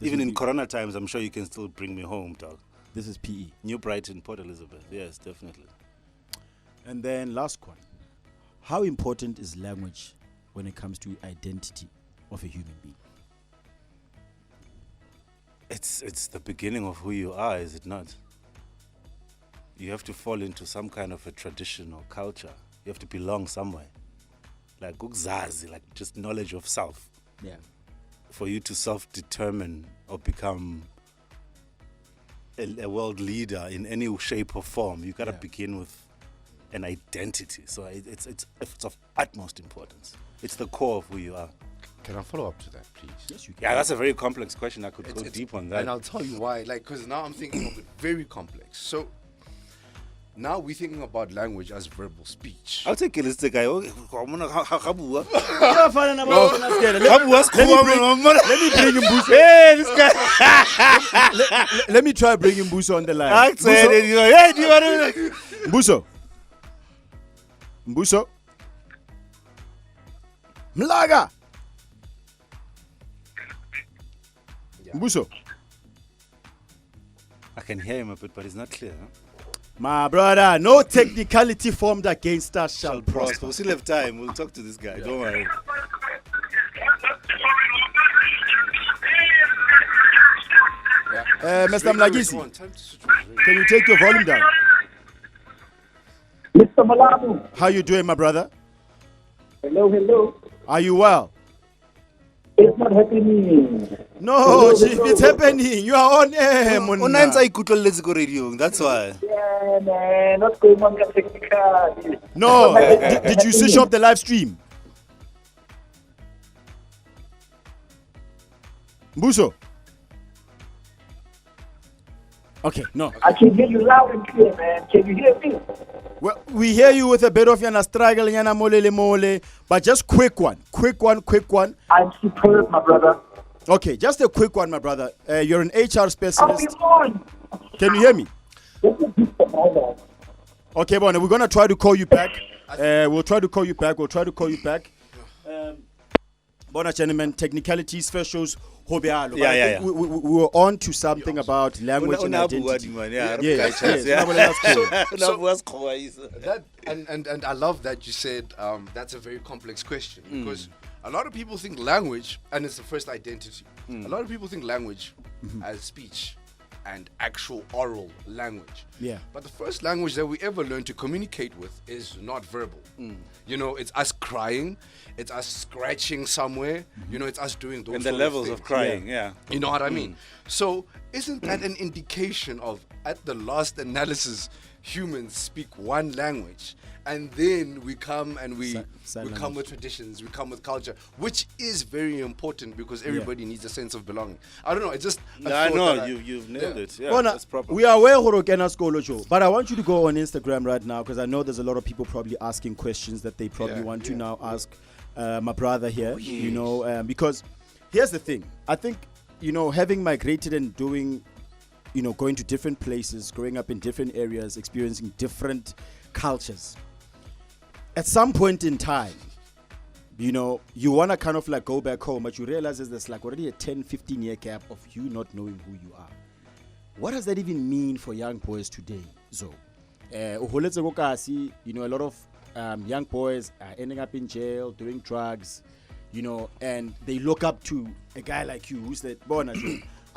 Even in Corona times, I'm sure you can still bring me home, dog. This is PE. New Brighton, Port Elizabeth. Yes, definitely. And then last one. How important is language when it comes to identity of a human being? It's the beginning of who you are, is it not? You have to fall into some kind of a tradition or culture. You have to belong somewhere. Like ukzazi, like just knowledge of self. Yeah. For you to self-determine or become a world leader in any shape or form, you gotta begin with an identity. So it's of utmost importance. It's the core of who you are. Can I follow up to that, please? Yes, you can. Yeah, that's a very complex question. I could go deep on that. And I'll tell you why. Like, because now I'm thinking of it very complex. So now we're thinking about language as verbal speech. I'll take it. Let's take it. Let me bring Mmuso. Hey, this guy. Let me try bringing Mmuso on the line. Mmuso. Mlaga. Mmuso. I can hear him a bit, but it's not clear. Huh? My brother, no technicality formed against us shall prosper. We'll still have time. We'll talk to this guy. Don't worry. Mr. Mlagisi, can you take your volume down? Mr. Molamu. How you doing, my brother? Hello. Are you well? It's not happening. No, Chief, it's happening. You are on air, Monna. That's why. Yeah, man. What's going on technically? No, did you switch off the live stream? Mmuso. Okay, no. I can hear you loud and clear, man. Can you hear me? Well, we hear you with a bit of yana struggle, yana mole, but just quick one. I'm superb, my brother. Okay, just a quick one, my brother. You're an HR I'll specialist. be on. Can you hear me? This is Mr. Molamu. Okay, Bonnie, we're gonna try to call you back. We'll try to call you back. Bona gentlemen, technicalities first shows Hobialo. Yeah. We were on to something about language and identity. Yes. That, and I love that you said that's a very complex question because a lot of people think language, and it's the first identity. A lot of people think language as speech, and actual oral language. Yeah. But the first language that we ever learned to communicate with is not verbal. You know, it's us crying, it's us scratching somewhere, you know, it's us doing those And the sort levels things. of crying, yeah. You know what I mean? So isn't that an indication of, at the last analysis, humans speak one language, and then we come and we come with traditions, we come with culture, which is very important because everybody needs a sense of belonging. I don't know, it's just I know, you've nailed it. Yeah, that's proper. We are aware Horokena Skolo Joe, but I want you to go on Instagram right now because I know there's a lot of people probably asking questions that they probably want to now ask my brother here, you know, because here's the thing. I think, you know, having migrated and doing, you know, going to different places, growing up in different areas, experiencing different cultures, at some point in time, you know, you want to kind of like go back home, but you realize there's like already a 10-15 year gap of you not knowing who you are. What does that even mean for young boys today, Zo? You know, a lot of young boys are ending up in jail, doing drugs, you know, and they look up to a guy like you who's that,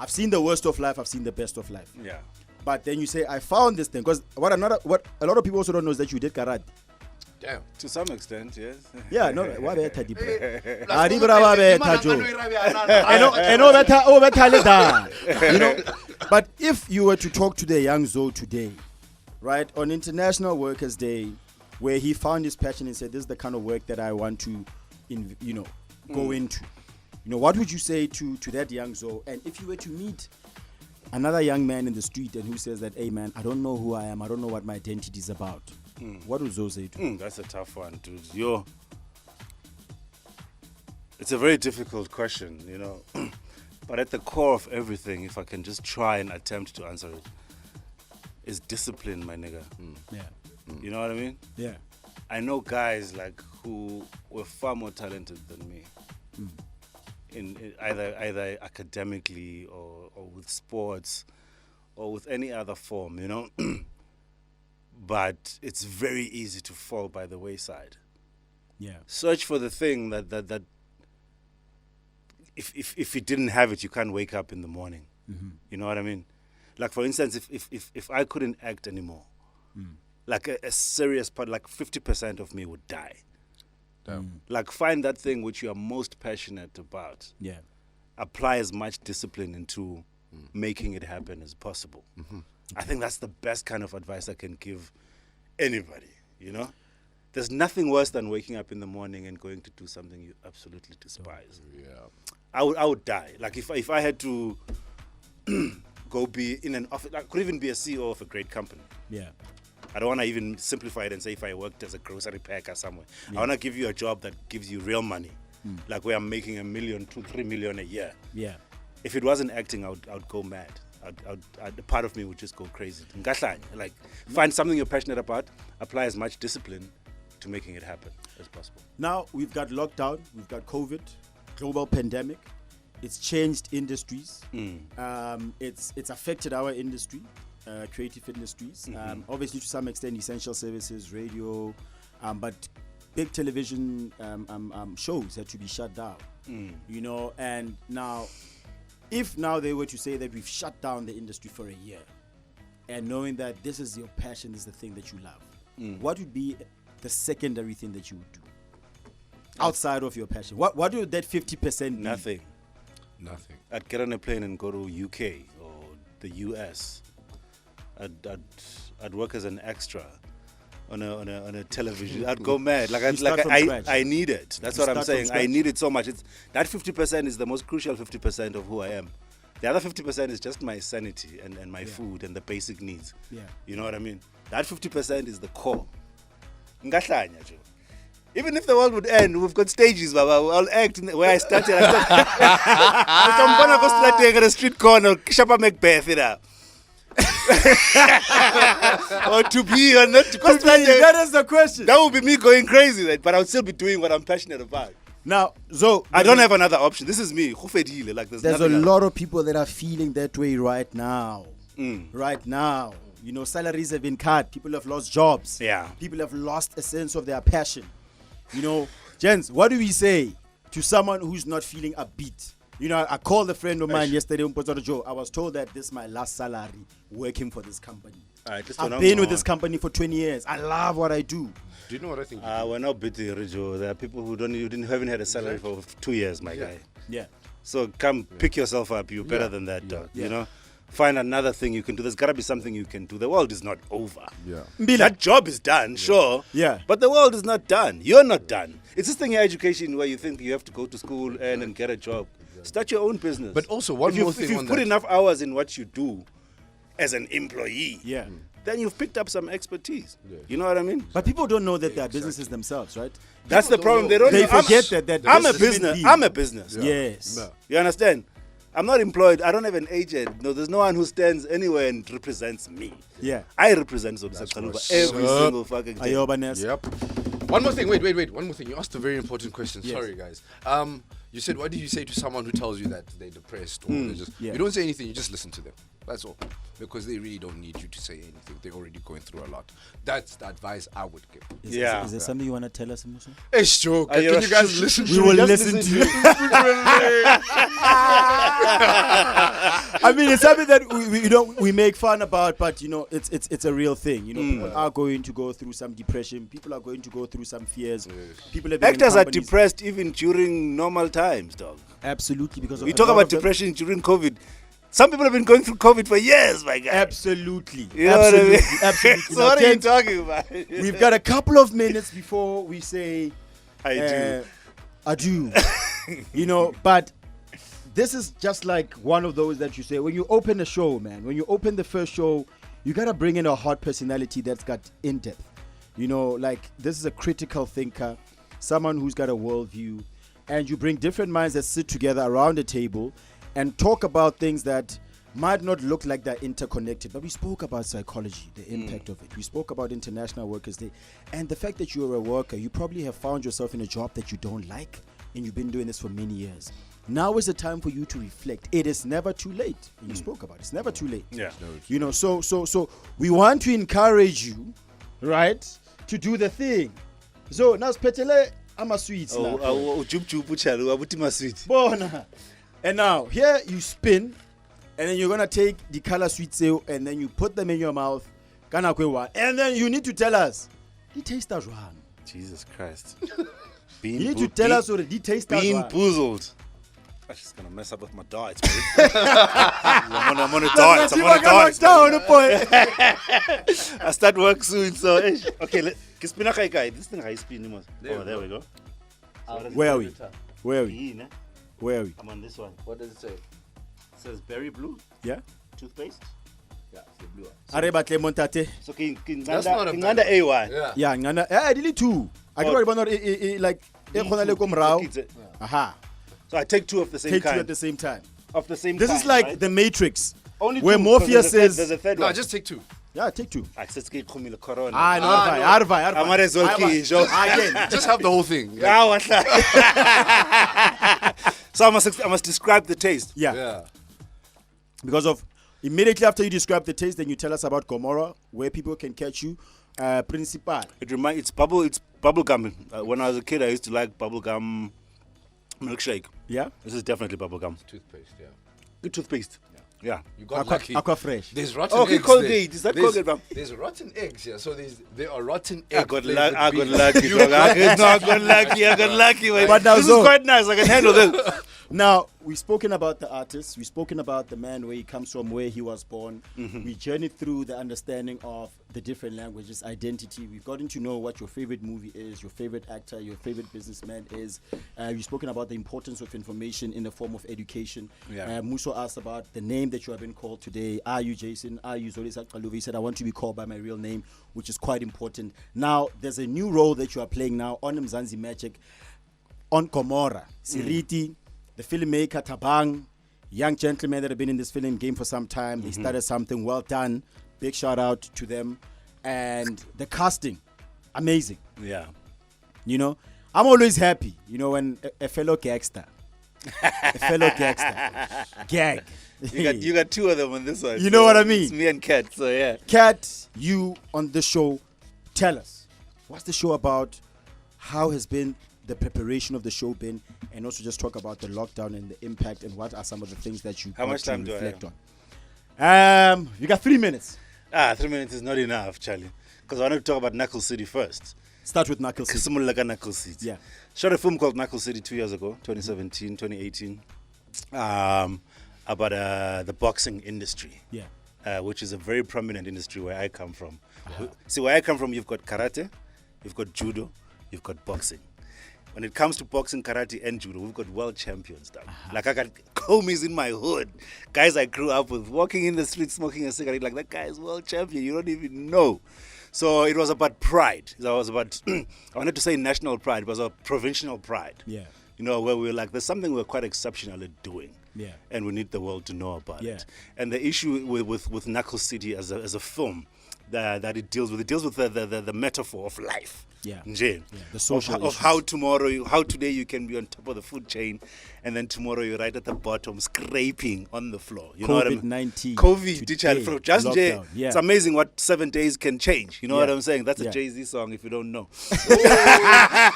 I've seen the worst of life, I've seen the best of life. Yeah. But then you say, I found this thing. Because what a lot of people also don't know is that you did karate. damn. To some extent, yes. Yeah, no, you know, but if you were to talk to the young Zo today, right, on International Workers' Day, where he found his passion and said, this is the kind of work that I want to, you know, go into. You know, what would you say to that young Zo? And if you were to meet another young man in the street and who says that, hey man, I don't know who I am, I don't know what my identity is about, what would Zo say to him? That's a tough one, dude. It's a very difficult question, you know. But at the core of everything, if I can just try and attempt to answer it, is discipline, my nigga. Yeah. You know what I mean? Yeah. I know guys like who were far more talented than me, in either academically or with sports or with any other form, you know. But it's very easy to fall by the wayside. Yeah. Search for the thing that if you didn't have it, you can't wake up in the morning. You know what I mean? Like, for instance, if I couldn't act anymore, like a serious part, like 50% of me would die. Like, find that thing which you are most passionate about. Yeah. Apply as much discipline into making it happen as possible. I think that's the best kind of advice I can give anybody, you know? There's nothing worse than waking up in the morning and going to do something you absolutely despise. I would die. Like, if I had to go be in an office, I could even be a CEO of a great company. Yeah. I don't want to even simplify it and say if I worked as a grocery packer somewhere. I want to give you a job that gives you real money, like where I'm making $1 million, $2, $3 million a year. Yeah. If it wasn't acting, I would go mad. A part of me would just go crazy. Like, find something you're passionate about, apply as much discipline to making it happen as possible. Now we've got lockdown, we've got COVID, global pandemic. It's changed industries. It's affected our industry, creative industries. Obviously, to some extent, essential services, radio, but big television shows had to be shut down. You know, and now, if now they were to say that we've shut down the industry for a year, and knowing that this is your passion, this is the thing that you love, what would be the secondary thing that you would do outside of your passion? What would that 50% be? Nothing. I'd get on a plane and go to UK or the US. I'd work as an extra on a television. I'd go mad. I need it. That's what I'm saying. I need it so much. That 50% is the most crucial 50% of who I am. The other 50% is just my sanity and my food and the basic needs. Yeah. You know what I mean? That 50% is the core. Ngahlanya, Joe. Even if the world would end, we've got stages, Baba. I'll act where I started. I'm going to go start at a street corner, Shapa Macbeth, you know. Or to be or not to that is the question. That would be me going crazy, but I would still be doing what I'm passionate about. Now, so I don't have another option. This is me. Like there's a lot of people that are feeling that way right now. Right now, you know, salaries have been cut. People have lost jobs. Yeah. People have lost a sense of their passion. You know, gents, what do we say to someone who's not feeling upbeat? You know, I called a friend of mine yesterday, Joe. I was told that this is my last salary working for this company. I've been with this company for 20 years. I love what I do. Do you know what I think? We're not bitter, Joe. There are people who haven't had a salary for 2 years, my guy. Yeah. So come pick yourself up. You're better than that, dog. You know? Find another thing you can do. There's got to be something you can do. The world is not over. Yeah. That job is done, sure. Yeah. But the world is not done. You're not done. It's this thing in education where you think you have to go to school and get a job. Start your own business. But also, one more thing if you on put that. enough hours in what you do as an employee, Yeah. then you've picked up some expertise. You know what I mean? But people don't know that they are businesses themselves, right? That's the problem. They don't They know. forget that I'm a business business. being- I'm a business. Yes. No. You understand? I'm not employed. I don't have an agent. No, there's no one who stands anywhere and represents me. Yeah. I represent Zolisa Xaluva every single fucking day. Ayoba Ness. Yep. One more thing. Wait. One more thing. You asked a very important question. Yes. Sorry, guys. You said, what did you say to someone who tells you that they're depressed or they just? Yeah. You don't say anything. You just listen to them. That's all. Because they really don't need you to say anything. They're already going through a lot. That's the advice I would give. Is there something you want to tell us, Mmuso? It's true. Can you you guys listen? We will listen to you. I mean, it's something that we make fun about, but you know, it's a real thing. You know, people are going to go through some depression. People are going to go through some fears. People have been in Actors are companies- depressed even during normal times, dog. Absolutely, because We a talk lot about of them- depression during COVID. Some people have been going through COVID for years, my guy. Absolutely, You know what I mean? absolutely. So Now, what are you Kent, talking about? we've got a couple of minutes before we say I do. adieu. You know, but this is just like one of those that you say when you open a show, man. When you open the first show, you gotta bring in a hot personality that's got in depth. You know, like this is a critical thinker, someone who's got a worldview, and you bring different minds that sit together around a table and talk about things that might not look like they're interconnected. But we spoke about psychology, the impact of it. We spoke about International Workers' Day, and the fact that you're a worker, you probably have found yourself in a job that you don't like, and you've been doing this for many years. Now is the time for you to reflect. It is never too late. You spoke about it. It's never too late. Yeah. You know, so we want to encourage you, right, to do the thing. So now spetele ama sweets now. Bona. And now here you spin, and then you're gonna take the color sweet sale, and then you put them in your mouth. Kana kwewa. And then you need to tell us the taste is wrong. Jesus Christ. You need to tell us what the taste is Bean wrong. boozled. That's just gonna mess up with my diet, man. I'm on a diet. I'm on a diet. I start work soon, so okay. This thing I spin. Oh, there we go. Where are we? Where are we? Bean, eh? Where are we? I'm on this one. What does it say? It says berry blue Yeah. toothpaste. Yeah, it's the blue one. Areba Clemon Tate. So That's not a bad A one. Yeah. Yeah, ngana. I did it too. I don't know like Aha. So I take two of the same Take kind. two at the same time. Of the same This kind, is like right? the Matrix. Only where two, Morpheus 'cause there's says a third No, one. just take two. Yeah, take two. I said ski khumile corona. Ah, no, Arva. I might as well key, Joe. Again. Just have the whole thing. Ah, what's that? So I must describe the taste. Yeah. Yeah. Because of immediately after you describe the taste, then you tell us about Gomorrah, where people can catch you. Principal. It's bubble gum. When I was a kid, I used to like bubble gum milkshake. Yeah. This is definitely bubble gum. Toothpaste, yeah. Good toothpaste. Yeah. You got lucky. Aqua Fresh. There's rotten Okay, eggs. Colgate. Is that There's- Colgate, ma'am? There's rotten eggs, yeah. So there are rotten I eggs. got lucky. I got lucky. Dog. I got lucky. But now, this so- is quite nice. I can handle this. Now, we've spoken about the artist. We've spoken about the man, where he comes from, where he was born. We journeyed through the understanding of the different languages, identity. We've gotten to know what your favorite movie is, your favorite actor, your favorite businessman is. We've spoken about the importance of information in the form of education. Yeah. Mmuso asked about the name that you have been called today. Are you Jason? Are you Zolisa Xaluva? He said, I want to be called by my real name, which is quite important. Now, there's a new role that you are playing now on Mzansi Magic, on Gomorrah. Siriti, the filmmaker Tabang, young gentlemen that have been in this film game for some time. They started something well done. Big shout out to them. And the casting, amazing. Yeah. You know, I'm always happy, you know, when a fellow gangster, gag. You got two of them on this one. You know what I mean? It's me and Kat, so yeah. Kat, you on the show, tell us, what's the show about? How has been the preparation of the show been? and also just talk about the lockdown and the impact and what are some of the things that you How much time do I reflect have? on. You got 3 minutes. 3 minutes is not enough, Charlie. Because I want to talk about Knuckle City first. Start with Knuckle City. Knuckle City. Yeah. Shot a film called Knuckle City 2 years ago, 2017, 2018, about the boxing industry. Yeah. Which is a very prominent industry where I come from. See, where I come from, you've got karate, you've got judo, you've got boxing. When it comes to boxing, karate, and judo, we've got world champions. Like, I got homies in my hood, guys I grew up with, walking in the street smoking a cigarette, like, that guy is world champion, you don't even know. So it was about pride. It was about, I wanted to say national pride, it was a provincial pride. Yeah. You know, where we were like, there's something we're quite exceptional at doing. Yeah. And we need the world to know about Yeah. it. And the issue with Knuckle City as a film that it deals with the metaphor of life. Yeah. Nje. Yeah, the social of issues. how today you can be on top of the food chain, and then tomorrow you're right at the bottom scraping on the floor. You know what I mean? COVID-19. COVID, today, just lockdown. Yeah. it's amazing what 7 days can change. You know what Yeah. I'm saying? That's Yeah. a Jay-Z song if you don't know.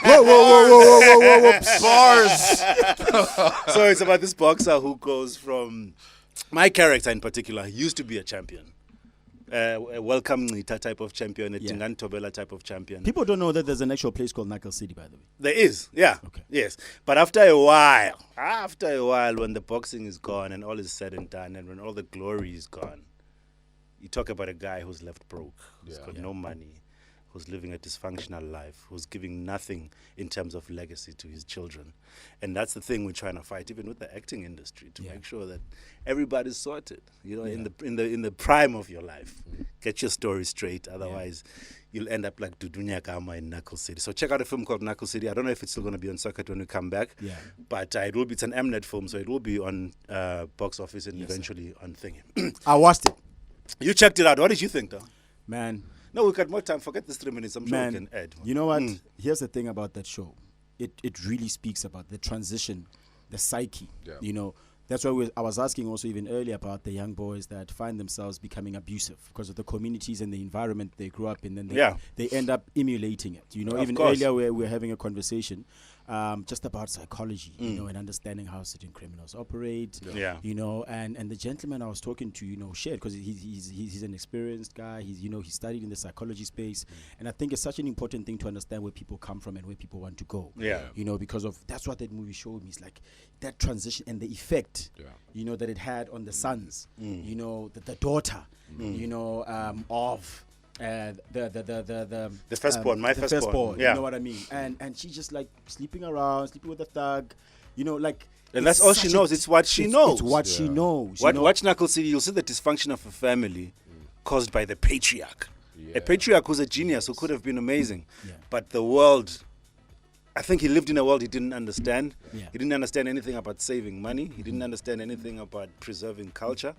Whoa. Bars. So it's about this boxer who goes from, my character in particular, he used to be a champion. A welcome Nita type of champion, a Yeah. Tingan Tobela type of champion. People don't know that there's an actual place called Knuckle City, by the way. There is, yeah. Okay. Yes. But after a while, when the boxing is gone and all is said and done, and when all the glory is gone, you talk about a guy who's left broke, who's got no money, who's living a dysfunctional life, who's giving nothing in terms of legacy to his children. And that's the thing we're trying to fight, even with the acting industry, to make sure that everybody's sorted. You know, in the prime of your life, get your story straight. Otherwise, you'll end up like Dudunya Kama in Knuckle City. So check out a film called Knuckle City. I don't know if it's still going to be on circuit when we come back. Yeah. But it will be. It's an Mnet film, so it will be on box office and eventually on Thingy. I watched it. You checked it out. What did you think, though? Man, No, we got more time. Forget this 3 minutes. I'm sure we man, can add. you know what? Here's the thing about that show. It really speaks about the transition, the psyche. Yeah. You know, that's why I was asking also even earlier about the young boys that find themselves becoming abusive because of the communities and the environment they grew up in. And they end up emulating it. You know, Of even course. earlier we were having a conversation just about psychology, you know, and understanding how certain criminals operate. Yeah. You know, and the gentleman I was talking to, you know, shared because he's an experienced guy. He studied in the psychology space, and I think it's such an important thing to understand where people come from and where people want to go. Yeah. You know, because of that's what that movie showed me. It's like that transition and the effect, you know, that it had on the sons. You know, the daughter, you know, of. The firstborn, my firstborn. Yeah. You know what I mean? And she's just like sleeping with a thug, you know, like. And that's all she knows. It's what she knows. It's what she knows. you know? Watch Knuckle City. You'll see the dysfunction of a family caused by the patriarch. A patriarch who's a genius, who could have been amazing. Yeah. But the world, I think he lived in a world he didn't understand. Yeah. He didn't understand anything about saving money. He didn't understand anything about preserving culture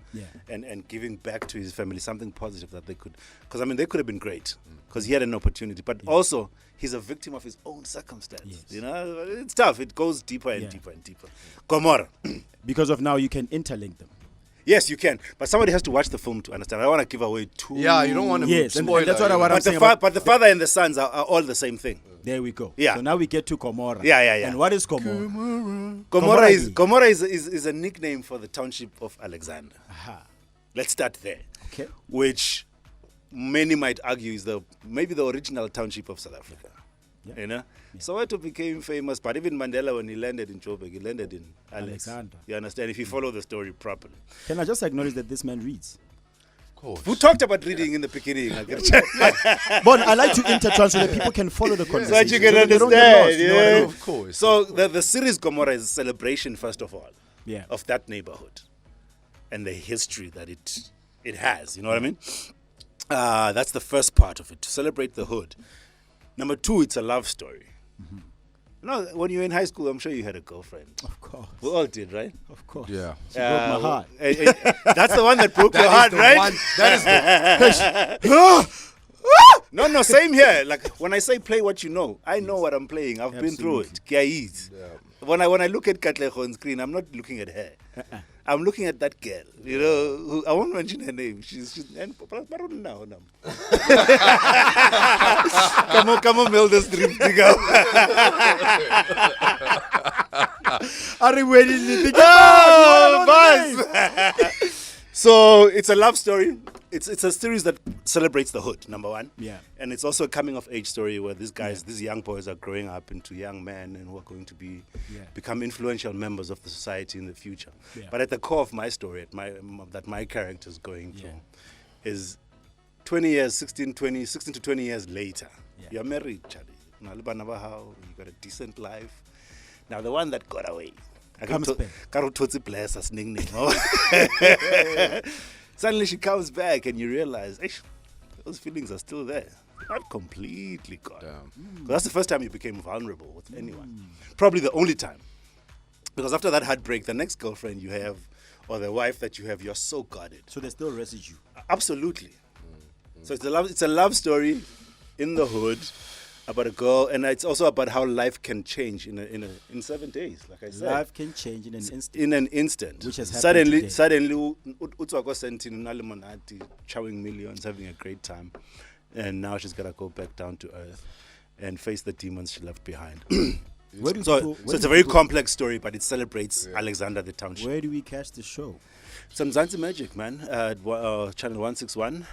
and giving back to his family, something positive that they could. Because, I mean, they could have been great because he had an opportunity. But also, he's a victim of his own circumstance. Yes. You know, it's tough. It goes deeper and deeper and deeper. Gomorrah. Because of now, you can interlink them. Yes, you can. But somebody has to watch the film to understand. I don't want to give away too... Yeah, you don't want to Yes, and spoil that's it. what I'm But saying about. but the father and the sons are all the same thing. There we go. Yeah. So now we get to Gomorrah. Yeah. And what is Gomorrah? Gomorrah is a nickname for the township of Alexander. Aha. Let's start there. Okay. Which many might argue is maybe the original township of South Africa. Yeah. You know? Soweto became famous, but even Mandela, when he landed in Joburg, he landed in Alexander. You understand? If you follow the story properly. Can I just acknowledge that this man reads? Of course. Who talked about reading in the beginning? But I like to intertranslate so that people can follow the conversation. So that you can they don't get understand. lost, you know what I Yeah. mean? Of course. So the series Gomorrah is a celebration, first of all, Yeah. of that neighborhood and the history that it has. You know what I mean? That's the first part of it, to celebrate the hood. Number two, it's a love story. Mm-hmm. You know, when you were in high school, I'm sure you had a girlfriend. Of course. We all did, right? Of course. Yeah. She broke my heart. That's the one that broke your heart, the right? one- that is the No, same here. Like when I say play what you know, I know what I'm playing. I've been through it. Kiais. When I look at Katlego on screen, I'm not looking at her. I'm looking at that girl. You know, who, I won't mention her name. She's and now. Come on, Mel, this dream to go. Are you waiting? So it's a love story. It's a series that celebrates the hood, number one. Yeah. And it's also a coming of age story where these young boys are growing up into young men and who are going to become influential members of the society in the future. Yeah. But at the core of my story, that my character is going through, is 16 to 20 years later. Yeah. You're married, Charlie. You got a decent life. Now the one that got away. Suddenly she comes back and you realize those feelings are still there. Not completely gone. That's the first time you became vulnerable with anyone. Probably the only time. Because after that heartbreak, the next girlfriend you have or the wife that you have, you're so guarded. So there's still residue. Absolutely. So it's a love story in the hood about a girl, and it's also about how life can change in 7 days. Like I said, life can change in an instant. In an instant, which has happened suddenly, chowing millions, having a great time, and now she's gotta go back down to earth and face the demons she left behind. So it's a very complex story, but it celebrates Alexander the Township. Where do we catch the show? Some Zanzi Magic, man, at channel 161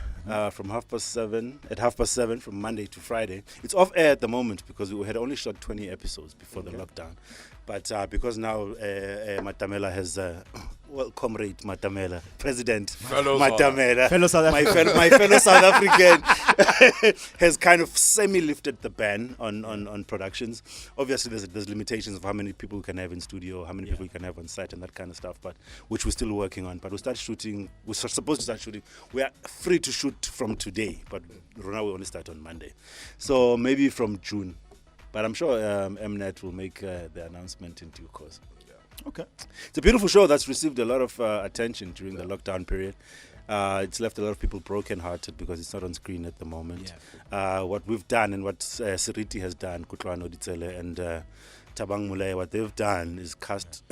from 7:30 from Monday to Friday. It's off air at the moment because we had only shot 20 episodes before the lockdown. But because now Matamela has, comrade Matamela, President Matamela, my fellow South African, has kind of semi-lifted the ban on productions. Obviously, there's limitations of how many people we can have in studio, how many people we can have on set and that kind of stuff, but which we're still working on. But we're supposed to start shooting. We are free to shoot from today, but now we only start on Monday. So maybe from June. But I'm sure Mnet will make the announcement in due course. Yeah. Okay. It's a beautiful show that's received a lot of attention during the lockdown period. It's left a lot of people brokenhearted because it's not on screen at the moment. Yeah. What we've done and what Siriti has done, Kutlwano Ditsele and Tabang Mulay, what they've done is cast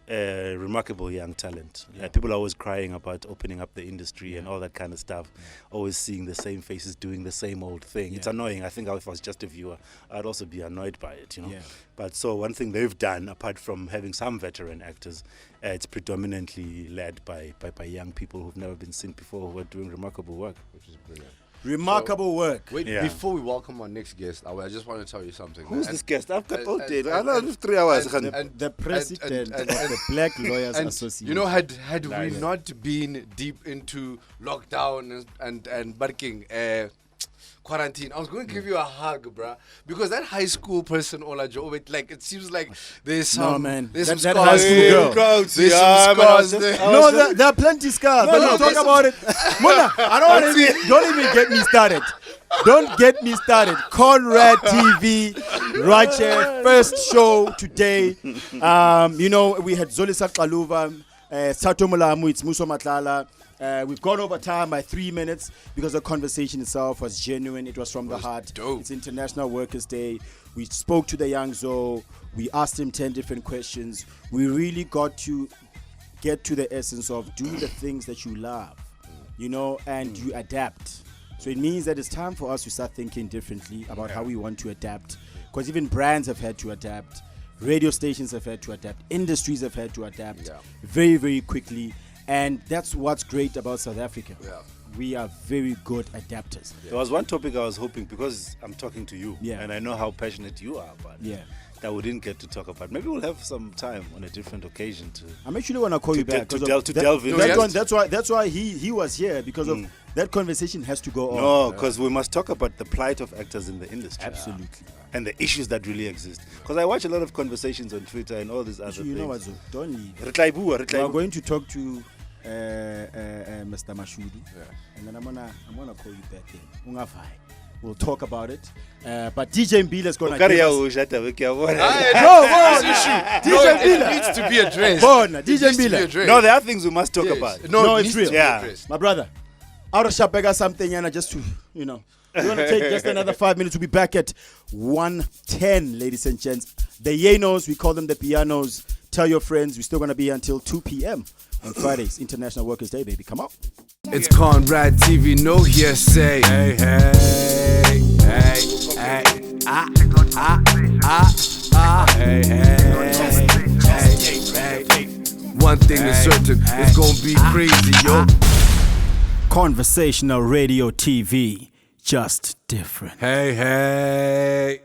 remarkable young talent. People are always crying about opening up the industry and all that kind of stuff. Always seeing the same faces doing the same old thing. It's annoying. I think if I was just a viewer, I'd also be annoyed by it, But so one thing they've done, apart from having some veteran actors, it's predominantly led by young people who've never been seen before, who are doing remarkable work, which is brilliant. Remarkable work. Wait, before we welcome our next guest, I just want to tell you something. Who's this guest? I've got all day. I have 3 hours. And the president of the Black Lawyers Association. Had we not been deep into lockdown and barking quarantine, I was going to give you a hug, bruh, because that high school person, it seems like there's some. No, man. There's that some high school girl. There's some scars there. No, there are plenty scars. But don't talk about it. Mona, don't even get me started. Don't get me started. Conrad TV, Rache, first show today. We had Zolisa Xaluva, Thato Molamu, it's Mmuso Matlala. We've gone over time by 3 minutes because the conversation itself was genuine. It was from the heart. Dope. It's International Workers' Day. We spoke to the young Zo. We asked him 10 different questions. We really got to get to the essence of do the things that you love, and you adapt. So it means that it's time for us to start thinking differently about how we want to adapt. Because even brands have had to adapt. Radio stations have had to adapt. Industries have had to adapt very, very quickly. And that's what's great about South Africa. Yeah. We are very good adapters. There was one topic I was hoping, because I'm talking to you, and I know how passionate you are about it, that we didn't get to talk about. Maybe we'll have some time on a different occasion to. I'm actually going to call you back to delve into that. That's why he was here, because of that conversation has to go on. No, because we must talk about the plight of actors in the industry. Absolutely. And the issues that really exist. Because I watch a lot of conversations on Twitter and all these other things. You know what, Zo? Don't leave. We are going to talk to Mr. Mashudu, and then I'm gonna call you back in. We'll talk about it. But DJ Mbila is gonna. It needs to be addressed. No, there are things we must talk about. No, it's real. My brother, out of Shapega something, and just to We're gonna take just another 5 minutes. We'll be back at 1:10, ladies and gents. The Yenos, we call them the pianos. Tell your friends. We're still gonna be until 2 p.m. on Fridays, International Workers' Day, baby. Come on. It's Conrad TV, no hearsay. Hey, hey, hey, hey, hey, hey. one thing is certain, it's gonna be crazy, yo. Conversational radio TV, just different. Hey, hey.